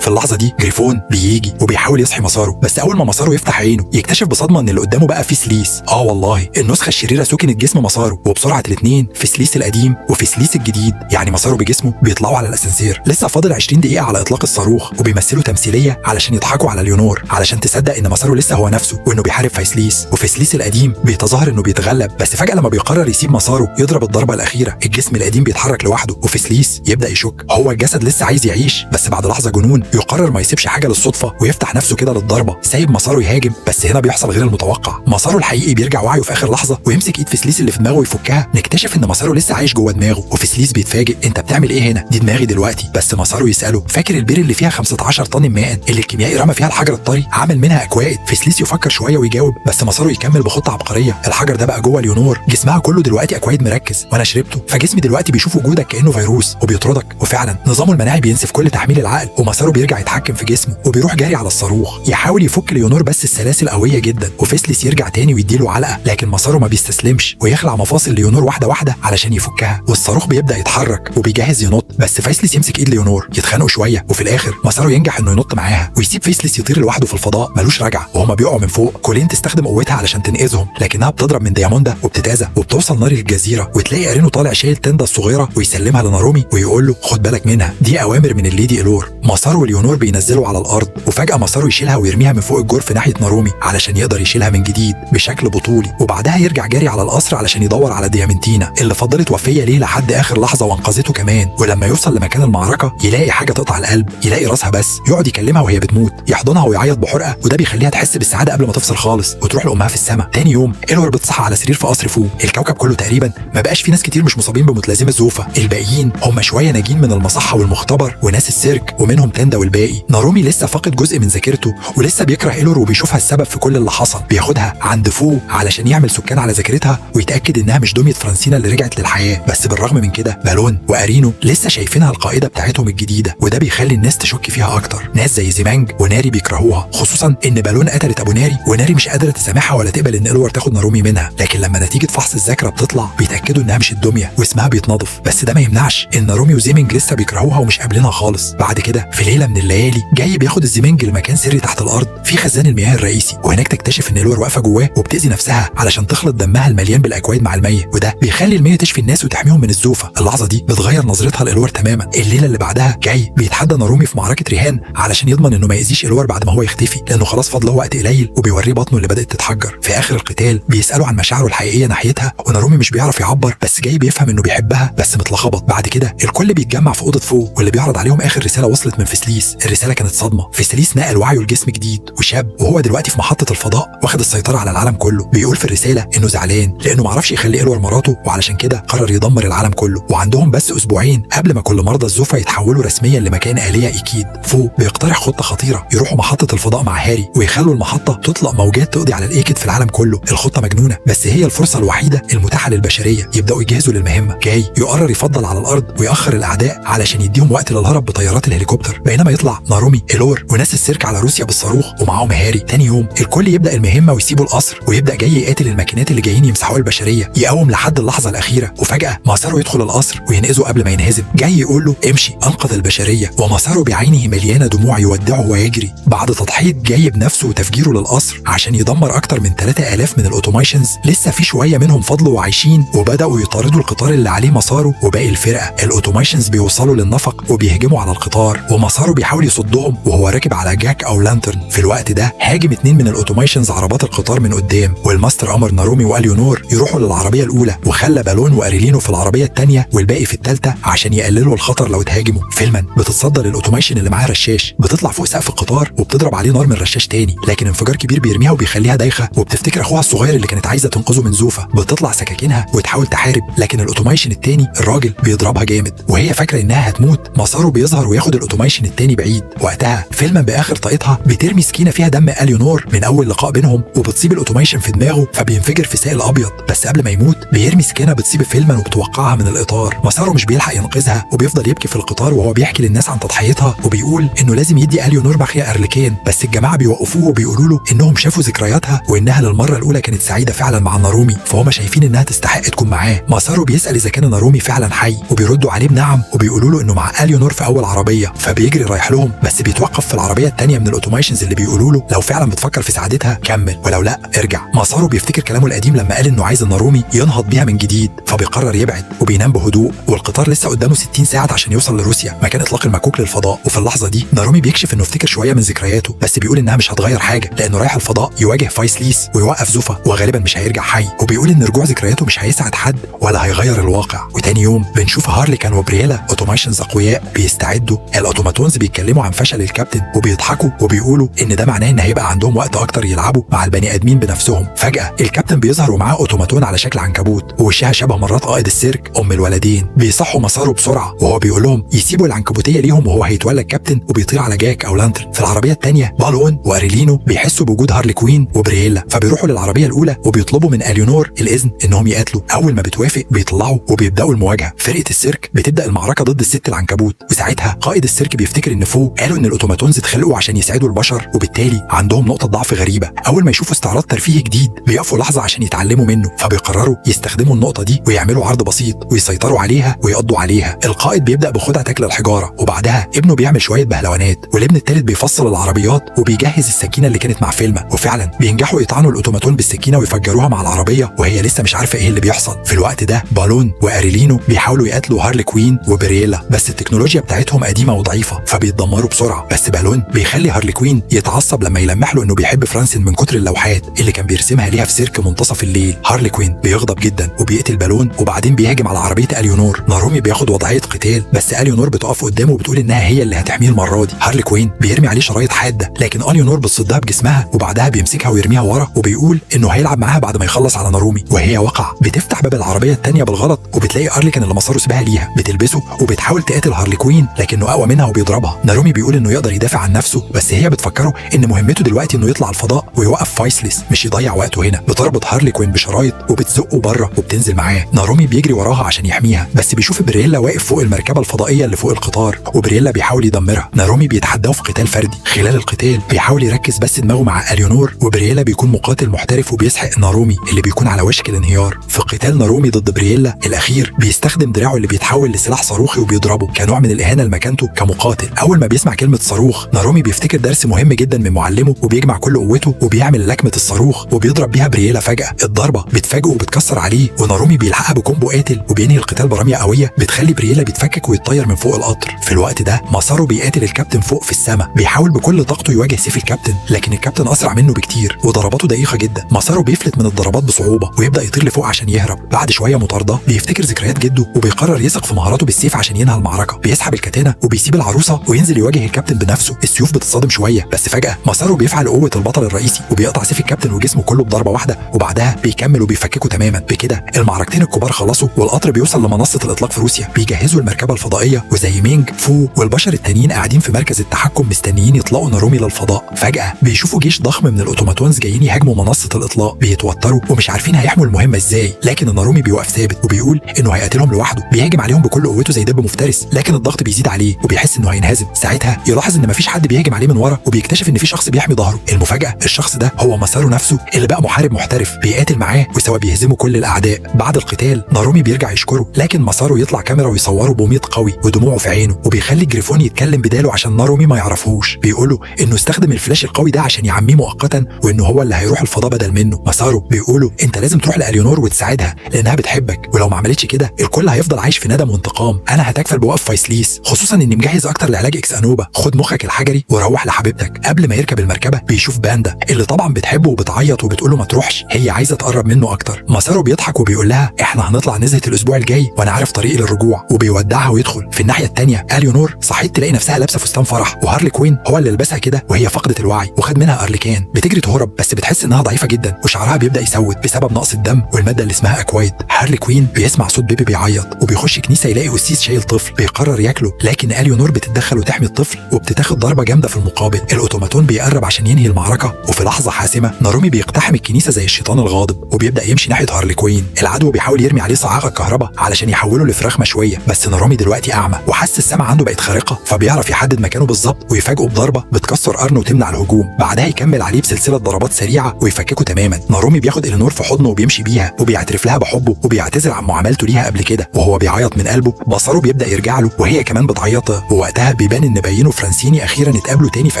في اللحظه دي جريفون بيجي وبيحاول يصحي مسارو، بس اول ما مسارو يفتح عينه يكتشف بصدمه ان اللي قدامه بقى فيه سليس. والله النسخه الشريره سكنت جسم مسارو، وبسرعه الاثنين في سليس القديم وفي سليس الجديد. يعني مسارو بجسمه بيطلعوا على الاسانسير. لسه فاضل 20 دقيقه على اطلاق الصاروخ، وبيمثلوا تمثيليه علشان يضحكوا على ليونور علشان تصدق ان مسارو لسه هو نفسه وانه بيحارب في سليس. وفي سليس القديم بيتظاهر انه بيتغلب، بس فجاه لما بيقرر يسيب مسارو يضرب الضربه الاخيره الجسم القديم بيتحرك لوحده. وفي سليس يبدا يشك، هو الجسد لسه عايز يعيش، بس بعد لحظه جنون يقرر ما يسيبش حاجه للصدفه ويفتح نفسه كده للضربه، سايب مسارو يهاجم. بس هنا بيحصل غير المتوقع، مسارو الحقيقي بيرجع وعيه في اخر لحظه ويمسك ايد فسليس اللي في دماغه ويفكها. نكتشف ان مسارو لسه عايش جوه دماغه، وفسليس بيتفاجئ، انت بتعمل ايه هنا؟ دي دماغي دلوقتي. بس مسارو يساله، فاكر البير اللي فيها 15 طن ماء اللي الكيميائي رمى فيها الحجر الطري عمل منها اكواد؟ فسليس يفكر شويه ويجاوب، بس مسارو يكمل بخطه عبقريه، الحجر ده بقى جوه ليونور، جسمها كله دلوقتي اكواد مركز، وانا شربته، فجسمي دلوقتي بيشوف وجودك كانه فيروس وبيطردك. وفعلا نظامه المناعي بينسف كل تحميل العقل، ومسارو بيرجع يتحكم في جسمه وبيروح جاري على الصاروخ يحاول يفك ليونور، بس السلاسل قويه جدا. وفسليس يرجع تاني ويديله علقه، لكن مسارو ما بيستسلمش ويخلع مفاصل ليونور واحده واحده علشان يفكها، والصاروخ بيبدا يتحرك وبيجهز ينط، بس فسليس يمسك ايد ليونور، يتخانقوا شويه، وفي الاخر مسارو ينجح انه ينط معاها ويسيب فسليس يطير لوحده في الفضاء ملوش رجعه. وهما بيقعوا من فوق، كولين تستخدم قوتها علشان تنقذهم، لكنها بتضرب من دياموندا وبتتاذى وبتوصل نار الجزيره، وتلاقي ارينو طالع شايل تندا الصغيره ويسلمها لنارومي ويقول له خد بالك منها، دي اوامر من الليدي إلور. مسارو وليونور بينزلوا على الارض، وفجاه مسارو يشيلها ويرميها من فوق الجرف ناحيه نارومي علشان يقدر يشيلها من جديد بشكل بطولي، وبعدها يرجع جاري على القصر علشان يدور على ديامنتينا اللي فضلت وفيه ليه لحد اخر لحظه وانقذته كمان. ولما يوصل لمكان المعركه يلاقي حاجه تقطع القلب، يلاقي راسها بس، يقعد يكلمها وهي بتموت، يحضنها ويعيط بحرقه، وده بيخليها تحس بالسعاده قبل ما تفصل خالص وتروح لامها في السماء. تاني يوم إلور بتصحى على سرير في قصر فو. الكوكب كله تقريبا ما بقاش في ناس كتير مش مصابين بمتلازمه زوفا، الباقيين هم شويه ناجين من المصحه والمختبر وناس السيرك، ومنهم تندا والباقي. نارومي لسه فاقد جزء من ذاكرته ولسه بيكره إلور وبيشوفها السبب في كل اللي حصل، بياخدها عند فو علشان يعمل سكان على ذاكرتها ويتاكد انها مش دميه فرانسينا اللي رجعت للحياه. بس بالرغم من كده بالون وارينو لسه شايفينها القائده بتاعتهم الجديده، وده بيخلي الناس تشك فيها اكتر. ناس زي زيمانج وناري بيكرهوها، خصوصا ان بالون قتلت ابو ناري، وناري مش قادره تسامحها ولا تقبل ان إلور تاخد نارومي منها. لكن لما نتيجه فحص الذاكره بتطلع بيتاكدوا انها مش الدميه واسمها بيتنضف، بس ده ما يمنعش ان نارومي وزيمينج لسه بيكرهوها ومش قابلينها خالص. بعد كده في ليله من الليالي جاي بياخد الزيمينج لمكان سري تحت الارض في خزان المياه الرئيسي، وهناك تكتشف ان إلور واقفه جواه وبتاذي نفسها علشان تخلط دمها المليان بالاكواد مع الميه، وده بيخلي الميه تشفي الناس وتحميهم من الزوفه. اللحظه دي بتغير نظرتها لإلور تماما. الليله اللي بعدها جاي بيتحدى نارومي في معركه رهان علشان يضمن انه ما يأذيش إلور بعد ما هو يختفي، لانه خلاص فاضله وقت قليل، وبيوريه بطنه اللي بدات تتحجر. في اخر القتال بيسالوا عن مشاعره الحقيقيه ناحيتها، ونارومي مش بيعرف يعبر، بس جاي بيفهم انه بيحبها بس متلخبط. بعد كده الكل بيتجمع في اوضه فوق، واللي بيعرض عليهم اخر رساله وصلت من فسليس. الرساله كانت صدمه، فسليس نقل وعيه لجسم جديد وشاب، وهو دلوقتي في محطه الفضاء واخد السيطره على العالم كله. بيقول في الرساله انه زعلان لانه معرفش يخلي إلور مراته، وعلشان كده قرر يدمر العالم كله، وعندهم بس اسبوعين قبل ما كل مرضى الزوفا يتحولوا رسميا لمكان آلية اكيد. فو بيقترح خطه خطيره، يروحوا محطه الفضاء مع هاري ويخلوا المحطه تطلق موجات تقضي على الايكيد في العالم كله. الخطه مجنونه، بس هي الفرصه الوحيده المتاحه للبشريه. يبداوا يجهزوا للمهمه. جاي يقرر يفضل على الارض ويأخر الاعداء علشان يديهم وقت للهرب بطيارات الهليكوبتر، بينما يطلع نارومي إلور وناس السيرك على روسيا بالصاروخ ومعاهم هاري. تاني يوم الكل يبدا المهمه ويسيبوا القصر، ويبدا جاي يقاتل الماكينات اللي جايين يمسحوا البشريه، يقاوم لحد اللحظه الاخيره. وفجاه مسارو يدخل القصر وينقذه قبل ما ينهزم. جاي يقول له امشي، انقذ البشريه، ومسارو بعينه مليانه دموع يودعه ويجري. بعد تضحيه جاي بنفسه وتفجيره للقصر عشان يدمر اكتر من 3000 من الاوتوميشنز، لسه في شويه منهم فضلوا وعايشين، وبداوا يطاردوا القطار اللي عليه مسارو وباقي الفرقه. الاوتوميشنز بيوصلوا للنفق وبيهجموا على القطار، ومسارو بيحاول يصدهم وهو راكب على جاك او لانترن. في الوقت ده هاجم 2 من الاوتوميشنز عربات القطار من قدام، والماستر امر نارومي واليونور يروحوا للعربيه الاولى، وخلى بالون واريلينو في العربيه الثانيه والباقي في الثالثه عشان يقللوا الخطر لو اتهاجموا. فيلمان بتتصدر الاوتوميشن اللي معاه رشاش، بتطلع فوق سقف القطار وبتضرب عليه نار من رشاش تاني، لكن انفجار كبير بيرميها وبيخليها دايخه، وبتفتكر اخوها الصغير اللي كانت عايزه تنقذه من زوفا. بتطلع سكاكينها وتحاول تحارب، لكن الاوتوميشن التاني الراجل بيضربها جامد، وهي فاكره انها هتموت. مسارو بيظهر وياخد الاوتوميشن التاني بعيد. وقتها فيلمان باخر طاقتها بترمي سكينه فيها دم اليونور من اول لقاء بينهم، وبتصيب الاوتوميشن في دماغه فبينفجر في سائل ابيض. بس قبل ما يموت بيرمي سكينه بتصيب فيلمان وبتوقعها من الاطار. مسارو مش بيلحق ينقذها، وبيفضل يبكي في القطار وهو بيحكي للناس عن تضحيتها، وبيقول انه لازم يدي اليونور مخيا ارلكين، بس الجماعه بيوقفوه وبيقولوا له انهم شافوا ذكرياتها وانها للمره الاولى كانت سعيده فعلا مع نارومي، فهم شايفين انها تستحق تكون معاه. مسارو بيسال اذا كان نارومي فعلا حي، وبيردوا عليه بنعم، وبيقولوا له انه مع اليونور في اول عربيه، فبيجري رايح لهم، بس بيتوقف في العربيه الثانيه من الاوتوميشنز اللي بيقولوا له لو فعلا بتفكر في سعادتها كمل، ولو لا ارجع. مسارو بيفتكر كلامه القديم لما قال انه عايز النارومي ينهض بيها من جديد، فبيقرر يبعد وبينام بهدوء. والقطار لسه قدامه 60 ساعه عشان يوصل لروسيا، مكان اطلاق المكوك للفضاء. وفي اللحظه دي نارومي بيكشف انه افتكر شويه من ذكرياته، بس بيقول انها مش هتغير حاجه لانه رايح الفضاء يواجه فايسليس ويوقف زوفا، وغالبا مش هيرجع حي. وبيقول ان رجوع ذكرياته مش هيسعد حد ولا هيغير الواقع. وتاني يوم بنشوف هارليكان وبرييلا اوتوميشنز اقوياء بيستعدوا. الاوتوماتونز بيتكلموا عن فشل الكابتن وبيضحكوا وبيقولوا ان ده معناه ان هيبقى عندهم وقت اكتر يلعبوا مع البني ادمين بنفسهم. فجاه الكابتن بيظهر ومعاه اوتوماتون على شكل عنكبوت ووشها شبه مرات قائد السيرك ام الولدين. بيصحوا مساره بسرعه وهو بيقول لهم يسيبوا العنكبوتيه ليهم وهو هيتولى الكابتن، وبيطير على جاك او لانترن. في العربيه الثانيه بالون واريلينو بيحسوا بوجود هارلي كوين وبرييلا، فبيروحوا للعربيه الاولى وبيطلبوا من اليونور الاذن انهم يقاتلوا. اول ما بتوافق بيطلعوا وبيبداوا المواجهه. فرقه السيرك بتبدا المعركه ضد الست العنكبوت، وساعتها قائد السيرك بيفتكر ان فوق قالوا ان الاوتوماتونز اتخلقوا عشان يساعدوا البشر، وبالتالي عندهم نقطه ضعف غريبه. اول ما يشوفوا استعراض ترفيهي جديد بيقفوا لحظه عشان يتعلموا منه، فبيقرروا يستخدموا النقطه دي ويعملوا عرض بسيط ويسيطروا عليها ويقضوا عليها. القائد بيبدا بخدعه اكل الحجاره، وبعدها ابنه بيعمل شويه بهلوانات، والابن الثالث بيفصل العربيات وبيجهز السكينه اللي كانت مع فيلما. وفعلا بينجحوا يطعنوا الاوتوماتون بالسكينه ويفجروها مع العربيه وهي لسه مش عارفه ايه اللي بيحصل. في الوقت ده بالون واريلينو بيحاولوا يقاتلوا هارلي كوين وبرييلا، بس التكنولوجيا بتاعتهم قديمه وضعيفه فبيتدمروا بسرعه. بس بالون بيخلي هارلي كوين يتعصب لما يلمح له انه بيحب فرانسين من كتر اللوحات اللي كان بيرسمها ليها في سيرك منتصف الليل. هارلي كوين بيغضب جدا وبيقتل بالون، وبعدين بيهاجم على عربيه اليونور. نارومي بياخد وضعيه قتال، بس اليونور بتقف قدامه وبتقول انها هي اللي هتحميه المره دي. هارلي كوين بيرمي عليه شرايط حاده، لكن اليونور بتصدها بجسمها وبعدها بيمسكها ويرميها ورا، وبيقول انه هيلعب معاها بعد ما يخلص على نارومي. وهي وقع بتفتح باب العربيه الثانيه بالغلط، وبتلاقي ارليكان اللي مساره سباها ليها بتلبسه وبتحاول تقاتل هارلي كوين لكنه اقوى منها وبيضربها. نارومي بيقول انه يقدر يدافع عن نفسه، بس هي بتفكره ان مهمته دلوقتي انه يطلع الفضاء ويوقف فايسليس مش يضيع وقته هنا. بتربط هارلي كوين بشرايط وبتزقه بره وبتنزل معاه. نارومي بيجري وراها عشان يحميها، بس بيشوف برييلا واقف فوق المركبه الفضائيه اللي فوق القطار، وبرييلا بيحاول يدمرها. نارومي بيتحداه في قتال فردي. خلال القتال بيحاول يركز بس دماغه مع اليونور، وبرييلا بيكون مقاتل محترف وبيسحق نارومي اللي بيكون على وشك الانهيار. في قتال نارومي ضد برييلا الاخير بيستخدم دراعه اللي بيتحول لسلاح صاروخي وبيضربه كنوع من الاهانه لمكانته كمقاتل. اول ما بيسمع كلمه صاروخ نارومي بيفتكر درس مهم جدا من معلمه، وبيجمع كل قوته وبيعمل لكمه الصاروخ وبيضرب بيها برييلا. فجاه الضربه بتفاجئه وبتكسر عليه، ونارومي بيلحقها بكومبو قاتل وبينهي القتال برميه قويه بتخلي برييلا بيتفكك ويتطير من فوق القطر. في الوقت ده مساره بيقاتل الكابتن فوق في السماء، بيحاول بكل طاقته يواجه سيف الكابتن، لكن الكابتن اسرع منه بكتير وضرباته دقيقه جدا. مساره بيفلت من الضربات بصعوبه ويبدا يطير لفوق عشان يهرب. بعد شويه مطارده بيفتكر ذكريات جده وبيقرر يثق في مهاراته بالسيف عشان ينهي المعركه. بيسحب الكاتانه وبيسيب العروسه وينزل يواجه الكابتن بنفسه. السيوف بتتصادم شويه، بس فجاه مساره بيفعل قوه البطل الرئيسي وبيقطع سيف الكابتن وجسمه كله بضربه واحده، وبعدها بيكمل وبيفككه تماما. بكده المعركتين الكبار خلصوا والقطر بيوصل لمنصه الاطلاق في روسيا. بيجهزوا المركبه الفضائيه وزي مينج فو والبشر التانيين قاعدين في مركز التحكم مستنيين يطلقوا نارومي للفضاء. فجاه بيشوفوا جيش ضخم من الاوتوماتونز جايين يهاجموا منصه الاطلاق. بيتوتروا ومش عارفين هيحموا المهمه ازاي، لكن نارومي بيوقف ثابت وبيقول انه هيقاتلهم لوحده. بيهاجم عليهم بكل قوته زي دب مفترس، لكن الضغط بيزيد عليه وبيحس انه هينهزم. ساعتها يلاحظ ان مفيش حد بيهاجم عليه من ورا، وبيكتشف ان في شخص بيحمي ظهره. المفاجاه الشخص ده هو مساره نفسه اللي بقى محارب محترف بيقاتل معاه وسوا بيهزموا كل الاعداء. بعد القتال نارومي بيرجع يشكره، لكن مساره يطلع كاميرا ويصوره بوميض قوي ودموعه في عينه، وبيخلي جريفون يتكلم بداله عشان نارومي ما يعرفوش. بيقوله انه استخدم الفلاش القوي ده عشان يعميه مؤقتا، وانه هو اللي هيروح الفضاء بدل منه. مساره بيقوله انت لازم تروح لاليونور وتساعدها لانها بتحبك، ولو ما عملتش كده الكل هيفضل عايش في ندم وانتقام. انا هتكفل بوقف فايسليس، خصوصا اني مجهز اكتر لعلاج اكس انوبا. خد مخك الحجري وروح لحبيبتك. قبل ما يركب المركبه بيشوف باندا اللي طبعا بتحبه وبتعيط وبتقول له ما تروحش، هي عايزه تقرب منه اكتر. مساره بيضحك وبيقول لها احنا هنطلع نزهه الاسبوع الجاي وانا عارف طريقي للرجوع، وبيودعها ويدخل. في الناحيه الثانيه اليونور صحيت تلاقي نفسها لابسه فستان فرح، وهارلي كوين هو اللي لبسها كده وهي فقدت الوعي وخد منها ارليكان. بتجري تهرب بس بتحس انها ضعيفه جدا وشعرها بيبدا يسود بسبب نقص الدم والماده اللي اسمها اكوايد. هارلي كوين بيسمع صوت بيبي بيعيط وبيخش كنيسه يلاقي قسيس شايل طفل بيقرر ياكله، لكن اليونور بتتدخل وتحمي الطفل وبتتاخد ضربه جامده في المقابل. الاوتوماتون بيقرب عشان ينهي المعركه، وفي لحظه حاسمه نارومي بيقتحم الكنيسه زي الشيطان الغاضب وبيبدا يمشي ناحيه هارلي كوين. العدو بيحاول يرمي عليه صاعقه كهرباء علشان يحوله لفراخ مشويه، بس نارومي دلوقتي اعمى وحس السمع عنده بقت خارقه، فبيعرف يحدد مكانه بالظبط ويفاجئه بضربه بتكسر قرنه وتمنع الهجوم. بعدها يكمل عليه بسلسله ضربات سريعه ويفككه تماما. نارومي بياخد الينور في حضنه وبيمشي بيها وبيعترف لها بحبه وبيعتذر عن معاملته ليها قبل كده وهو بيعيط من قلبه. بصره بيبدا يرجع له وهي كمان بتعيط، ووقتها بيبان ان باين وفرانسيني اخيرا اتقابلوا تاني في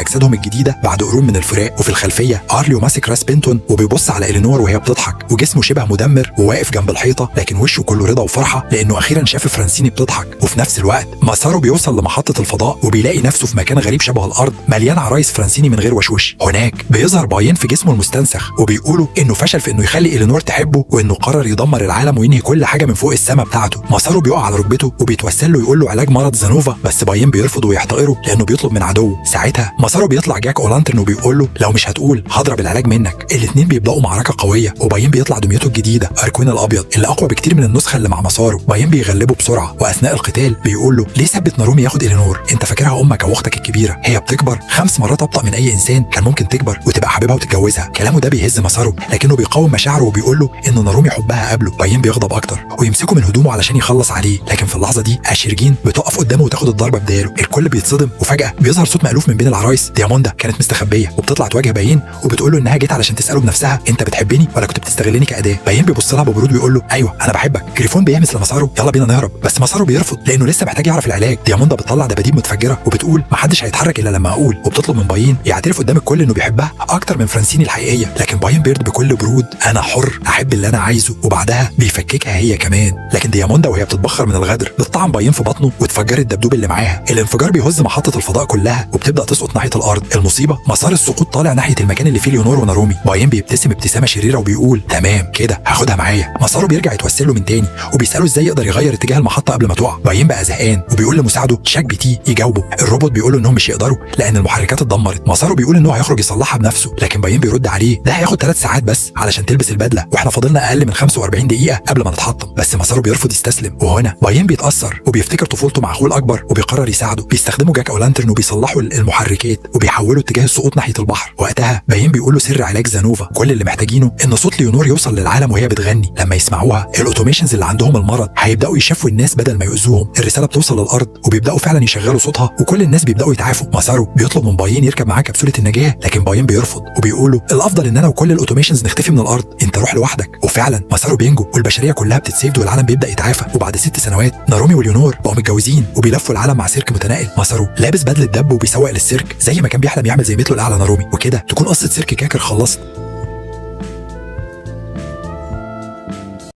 اجسادهم الجديده بعد قرون من الفراق. وفي الخلفيه ارليو ماسك راس بنتون وبيبص على إلينور وهي بتضحك وجسمه شبه مدمر وواقف جنب الحيطه، لكن وشه كله رضا وفرحه لانه اخيرا شاف فرانسيني بتضحك. وفي نفس الوقت ماسارو بيوصل لمحطه الفضاء وبيلاقي نفسه في مكان غريب شبه الارض مليان عرايس فرانسيني من غير وشوش. هناك بيظهر باين في جسمه المستنسخ وبيقولوا انه فشل في انه يخلي إلينور تحبه وانه قرر يدمر العالم وينهي كل حاجه من فوق السما بتاعته. ماسارو بيقع على ركبته وبيتوسل له يقول له علاج مرض زانوفا، بس باين بيرفض ويحتقره لانه بيطلب من عدوه. ساعتها ماسارو بيطلع جاك اولانترن وبيقول له لو مش هتقول هضرب العلاج منك. الاثنين بيبداوا معركه قويه وباين بيطلع دميته الجديده اركوين الابيض اللي اقوى بكتير من النسخه اللي مع ماسارو. باين بيغلبه بسرعه واثناء القتال بيقول له ليه ثبت نارومي ياخد إلينور؟ انت فاكرها امك او اختك الكبيره، هي بتكبر 5 مرات ابطا من اي انسان كان ممكن تكبر وتبقى حبيبها وتتجوزها. كلامه ده بيهز ماسارو لكنه بيقاوم مشاعره وبيقول له ان نارومي حبها قبله. باين بيغضب اكتر ويمسكه من هدومه علشان يخلص عليه، لكن في اللحظه دي اشيرجين بتقف قدامه وتاخد الضربه بداله. الكل بيتصدم وفجاه بيظهر صوت مألوف من بين العرايس. دياموندا كانت مستخبيه وبتطلع تواجه باين وبتقول له انها جت علشان تساله بنفسها انت بتحبني ولا كنت بتستغلني كأداة؟ باين بيبص لها ببرود ويقول له ايوه انا بحبك. جريفون بيهمس لماسارو يلا بينا نهرب، بس ماسارو بيرفض لانه لسه محتاج يعرف العلاج. دياموندا بتطلع دباديب متفجره وبتقول محدش هيتحرك الا لما اقول، وبتطلب من باين يعترف قدام الكل انه بيحبها اكتر من فرانسيني الحقيقيه. لكن باين بيرد بكل برود انا حر احب اللي انا عايزه، وبعدها بيفككها هي كمان. لكن دياموندا وهي بتتبخر من الغدر بتطعن باين في بطنه وتفجر الدبدوب اللي معاها. الانفجار بيهز محطه الفضاء كلها وبتبدا تسقط ناحيه الارض. المصيبه مسار السقوط طالع ناحيه المكان اللي فيه ليونور ونارومي. باين بيبتسم ابتسامه شريره وبيقول تمام كده هاخدها معايا. ماسارو بيرجع يتوسل له من تاني وبيساله ازاي يقدر يغير اتجاه المحطه قبل ما تقع. باين بقى زهقان وبيقول لمساعده شاك بي تي يجاوبه. الروبوت بيقول له انهم مش يقدروا لان المحركات اتدمرت. ماسارو بيقول انه هيخرج يصلحها بنفسه، لكن باين بيرد عليه ده هياخد 3 ساعات بس علشان تلبس البدله واحنا فاضلنا اقل من 45 دقيقه قبل ما نتحطم. بس ماسارو بيرفض يستسلم، وهنا باين بيتاثر وبيفتكر طفولته مع اخوه الاكبر وبيقرر يساعده. بيستخدموا جاك اولانترن وبيصلحوا المحركات وبيحولوا اتجاه السقوط ناحيه البحر. وقتها باين بيقول له سر علاج زانوفا، كل اللي محتاجينه ان صوت ليونور يوصل للعالم وهي بتغني. لما يسمعوها الاوتوميشنز اللي عندهم المرض هيبداوا يشافوا الناس بدل ما يؤذوهم. الرساله بتوصل للارض وبيبداوا فعلا يشغلوا صوتها وكل الناس بيبداوا يتعافوا. ماسارو بيطلب من باين يركب معاه كبسوله النجاه، لكن باين بيرفض وبيقول له الافضل ان انا وكل الاوتوميشنز نختفي من الارض، انت روح لوحدك. وفعلا ماسارو بينجو والبشريه كلها بتتسيفد والعالم بيبدا يتعافى. وبعد 6 سنوات نارومي وليونور بقوا متجوزين وبيلفوا العالم مع سيرك متنقل. ماسارو لابس بدله دب وبيسوق للسيرك زي ما كان بيحلم يعمل زي مثله الاعلى نارومي. وكده تكون قصه سيرك كاكر خلصت.